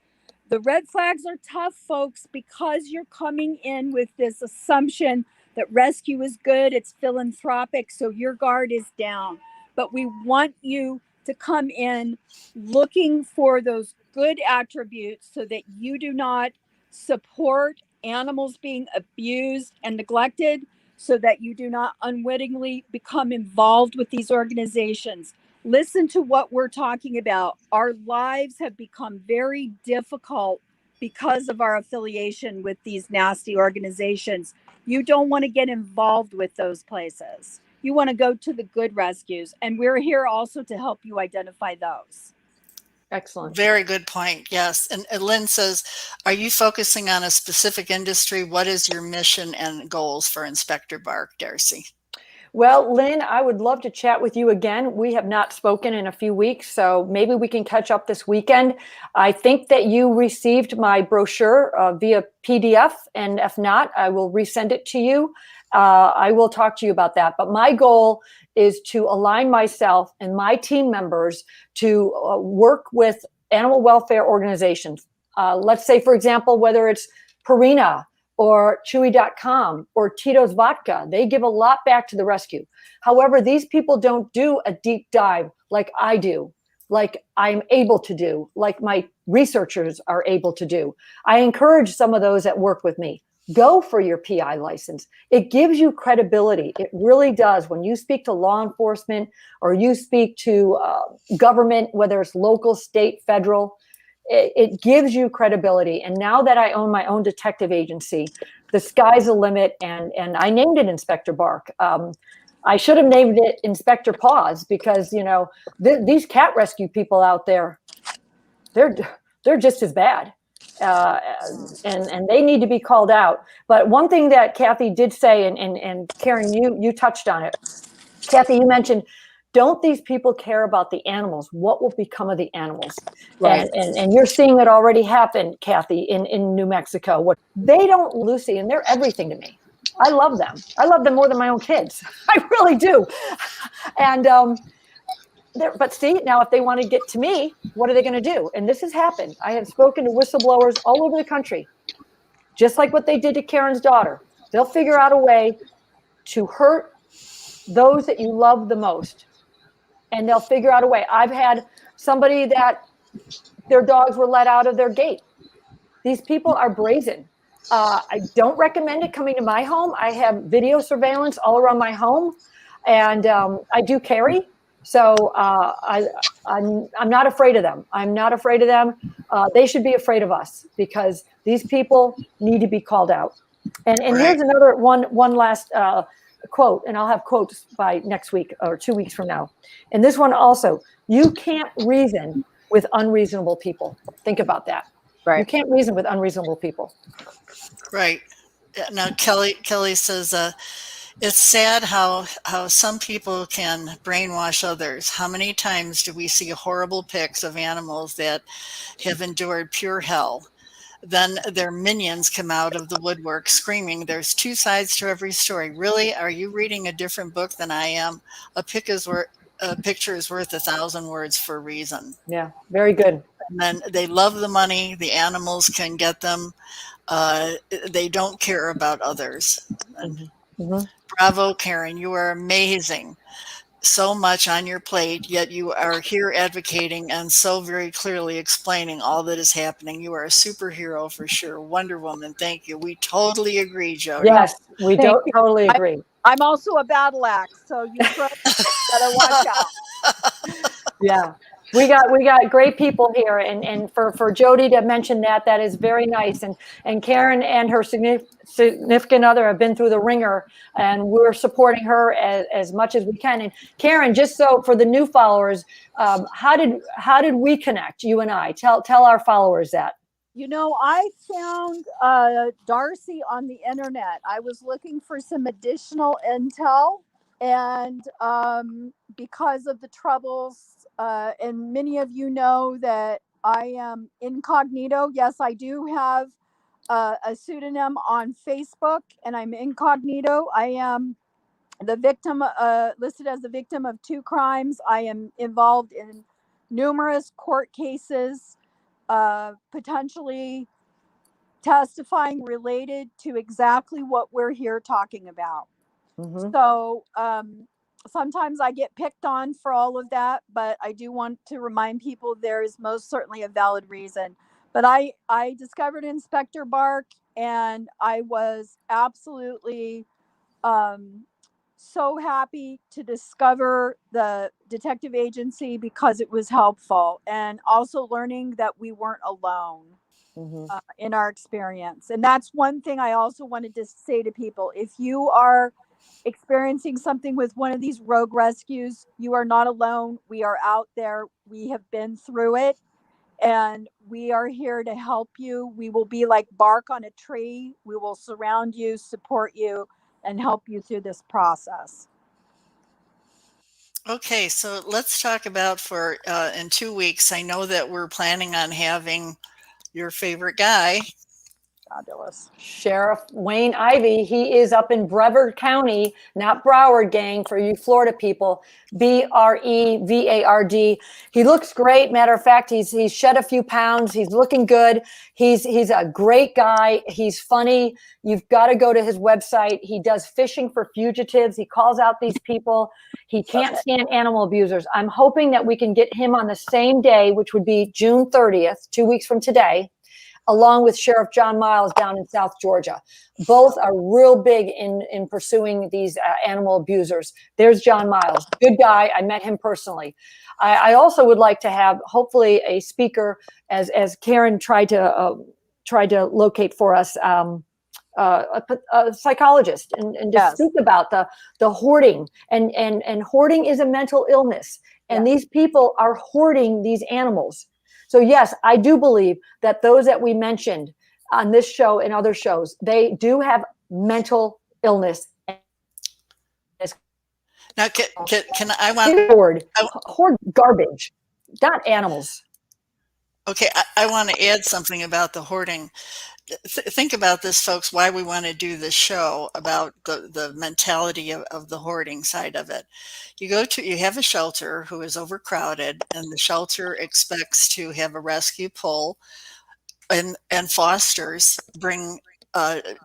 D: The red flags are tough, folks, because you're coming in with this assumption that rescue is good, it's philanthropic, so your guard is down. But we want you to come in looking for those good attributes so that you do not support animals being abused and neglected, so that you do not unwittingly become involved with these organizations. listen to what we're talking about. Our lives have become very difficult because of our affiliation with these nasty organizations. You don't want to get involved with those places. You want to go to the good rescues. And we're here also to help you identify those.
B: Excellent.
A: Very good point. Yes. And Lynn says, are you focusing on a specific industry? What is your mission and goals for Inspector Bark, Darcy?
B: Well, Lynn, I would love to chat with you again. We have not spoken in a few weeks, so maybe we can catch up this weekend. I think that you received my brochure via PDF, and if not, I will resend it to you. I will talk to you about that. But my goal is to align myself and my team members to work with animal welfare organizations. Let's say, for example, whether it's Purina or Chewy.com or Tito's Vodka. They give a lot back to the rescue. However, these people don't do a deep dive like I do, like I'm able to do, like my researchers are able to do. I encourage some of those that work with me. Go for your PI license. It gives you credibility. It really does. When you speak to law enforcement or you speak to government, whether it's local, state, federal, it gives you credibility. And now that I own my own detective agency, the sky's the limit. And I named it Inspector Bark. I should have named it Inspector Paws because, you know, these cat rescue people out there, they're just as bad. And they need to be called out. But one thing that Kathy did say, and Karen, you touched on it. Kathy, you mentioned, don't these people care about the animals? What will become of the animals?
D: Right.
B: And you're seeing it already happen, Kathy, in New Mexico. What they don't, Lucy, and they're everything to me. I love them. I love them more than my own kids. I really do. And but see, now if they want to get to me, what are they going to do? And this has happened. I have spoken to whistleblowers all over the country, just like what they did to Karen's daughter. They'll figure out a way to hurt those that you love the most. And they'll figure out a way. I've had somebody that their dogs were let out of their gate. These people are brazen. I don't recommend it coming to my home. I have video surveillance all around my home, and I do carry. So I'm not afraid of them. I'm not afraid of them. They should be afraid of us because these people need to be called out. And
A: Right.
B: Here's another one last quote, and I'll have quotes by next week or 2 weeks from now. And this one also, you can't reason with unreasonable people. Think about that.
D: Right.
B: You can't reason with unreasonable people.
A: Right. Now, Kelly says, it's sad how some people can brainwash others. How many times do we see horrible pics of animals that have endured pure hell? Then their minions come out of the woodwork screaming, there's two sides to every story. Really? Are you reading a different book than I am? A picture is worth 1,000 words for a reason.
B: Yeah, very good.
A: And then they love the money. The animals can get them. They don't care about others. And
B: Mm-hmm.
A: bravo, Karen. You are amazing. So much on your plate, yet you are here advocating and so very clearly explaining all that is happening. You are a superhero for sure. Wonder Woman, thank you. We totally agree, Jody.
B: Yes, we
D: Thank
B: don't totally agree.
D: I'm also a battle axe, so you better watch out.
B: Yeah. We got great people here, and for Jody to mention that is very nice. And Karen and her significant other have been through the ringer, and we're supporting her as much as we can. And Karen, just so for the new followers, how did we connect, you and I? Tell our followers that.
D: You know, I found Darcy on the internet. I was looking for some additional intel, and because of the troubles, and many of you know that I am incognito. Yes, I do have a pseudonym on Facebook, and I'm incognito. I am the victim, listed as the victim of 2 crimes. I am involved in numerous court cases, potentially testifying related to exactly what we're here talking about.
B: Mm-hmm.
D: So sometimes I get picked on for all of that, but I do want to remind people there is most certainly a valid reason. But I discovered Inspector Bark, and I was absolutely so happy to discover the detective agency because it was helpful, and also learning that we weren't alone in our experience. And that's one thing I also wanted to say to people. If you are experiencing something with one of these rogue rescues, you are not alone. We are out there. We have been through it, and we are here to help you. We will be like bark on a tree. We will surround you, support you, and help you through this process.
A: Okay, so let's talk about for in 2 weeks. I know that we're planning on having your favorite guy.
D: Fabulous.
B: Sheriff Wayne Ivey. He is up in Brevard County, not Broward, gang, for you Florida people. Brevard. He looks great. Matter of fact, he's shed a few pounds. He's looking good. He's a great guy. He's funny. You've got to go to his website. He does fishing for fugitives. He calls out these people. He can't stand animal abusers. I'm hoping that we can get him on the same day, which would be June 30th, 2 weeks from today, along with Sheriff John Miles down in South Georgia. Both are real big in pursuing these animal abusers. There's John Miles, good guy. I met him personally. I also would like to have, hopefully, a speaker, as Karen tried to locate for us, a psychologist, and just speak about the hoarding. And hoarding is a mental illness. And these people are hoarding these animals. So yes, I do believe that those that we mentioned on this show and other shows, they do have mental illness.
A: Now, can I
B: hoard garbage, not animals.
A: Okay, I want to add something about the hoarding. Think about this, folks, why we want to do this show about the mentality of the hoarding side of it. You have a shelter who is overcrowded, and the shelter expects to have a rescue pull and fosters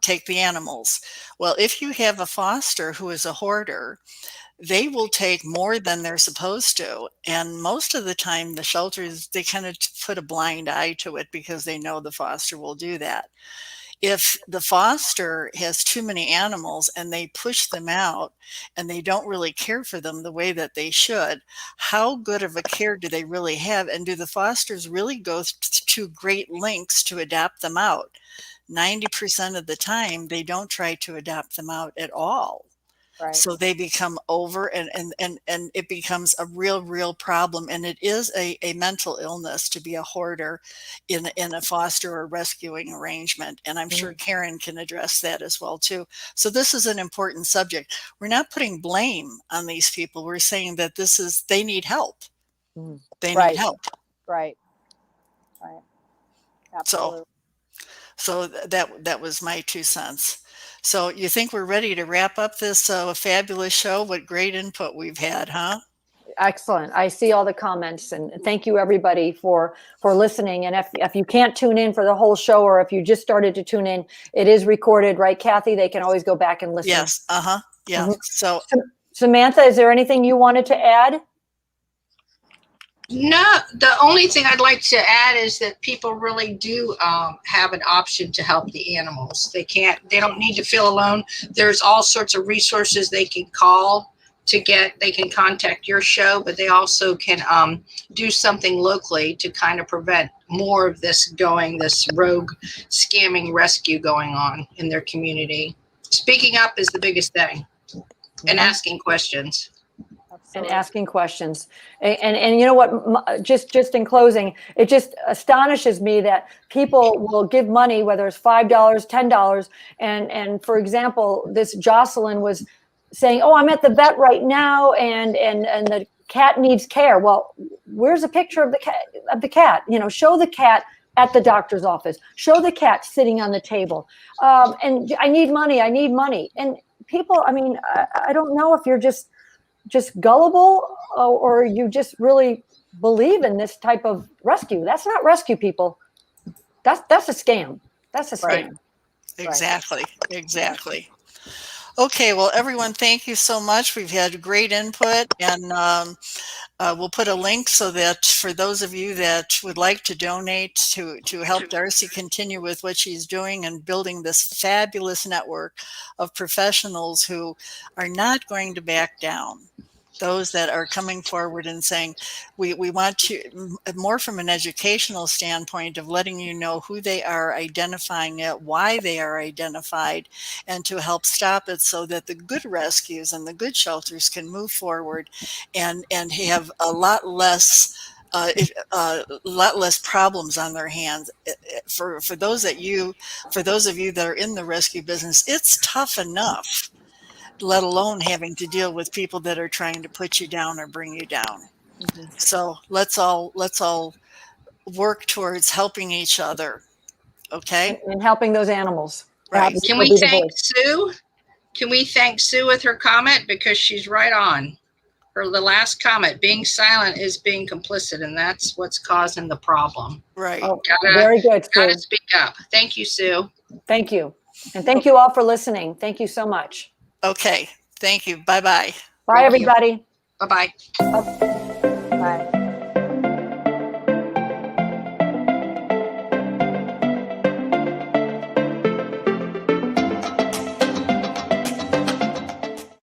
A: take the animals. Well, if you have a foster who is a hoarder, they will take more than they're supposed to. And most of the time, the shelters, they kind of put a blind eye to it because they know the foster will do that. If the foster has too many animals and they push them out and they don't really care for them the way that they should, how good of a care do they really have? And do the fosters really go to great lengths to adopt them out? 90% of the time, they don't try to adopt them out at all.
B: Right.
A: So they become over and it becomes a real problem. And it is a mental illness to be a hoarder in a foster or rescuing arrangement. And I'm sure Karen can address that as well too. So this is an important subject. We're not putting blame on these people. We're saying that they need help. They need help.
D: Right. Absolutely.
A: So that was my 2 cents. So you think we're ready to wrap up this fabulous show? What great input we've had, huh?
B: Excellent. I see all the comments, and thank you everybody for listening. And if you can't tune in for the whole show, or if you just started to tune in, it is recorded, right, Kathy? They can always go back and listen.
A: Yes. Yeah. So
B: Samantha, is there anything you wanted to add?
C: No, the only thing I'd like to add is that people really do have an option to help the animals. They don't need to feel alone. There's all sorts of resources they can call they can contact your show, but they also can do something locally to kind of prevent more of this rogue scamming rescue going on in their community. Speaking up is the biggest thing, and asking questions.
B: And asking questions. And you know what, just in closing, it just astonishes me that people will give money, whether it's $5, $10. And for example, this Jocelyn was saying, oh, I'm at the vet right now and the cat needs care. Well, where's a picture of the cat? Show the cat at the doctor's office. Show the cat sitting on the table. And I need money. And people, I don't know if you're just gullible or you just really believe in this type of rescue. That's not rescue, people. That's a scam. That's a scam.
A: Right. Exactly. Okay, well, everyone, thank you so much. We've had great input, and we'll put a link so that for those of you that would like to donate to help Darcy continue with what she's doing and building this fabulous network of professionals who are not going to back down. Those that are coming forward and saying, we want to, more from an educational standpoint of letting you know who they are, identifying it, why they are identified, and to help stop it so that the good rescues and the good shelters can move forward and have a lot less problems on their hands. For those of you that are in the rescue business, it's tough enough, let alone having to deal with people that are trying to put you down or bring you down.
B: Mhm.
A: So let's all work towards helping each other. Okay.
B: And helping those animals.
A: Right.
C: Can
B: Will
C: we
B: be the
C: thank
B: voice.
C: Sue? Can we thank Sue with her comment, because she's right on. The last comment, being silent is being complicit, and that's what's causing the problem.
A: Right.
B: Oh, very good,
C: Gotta
B: Sue.
C: speak up. Thank you, Sue.
B: Thank you. And thank you all for listening. Thank you so much.
A: Okay. Thank you. Bye-bye.
B: Bye,
C: Thank you.
B: everybody.
C: Bye-bye.
B: Bye.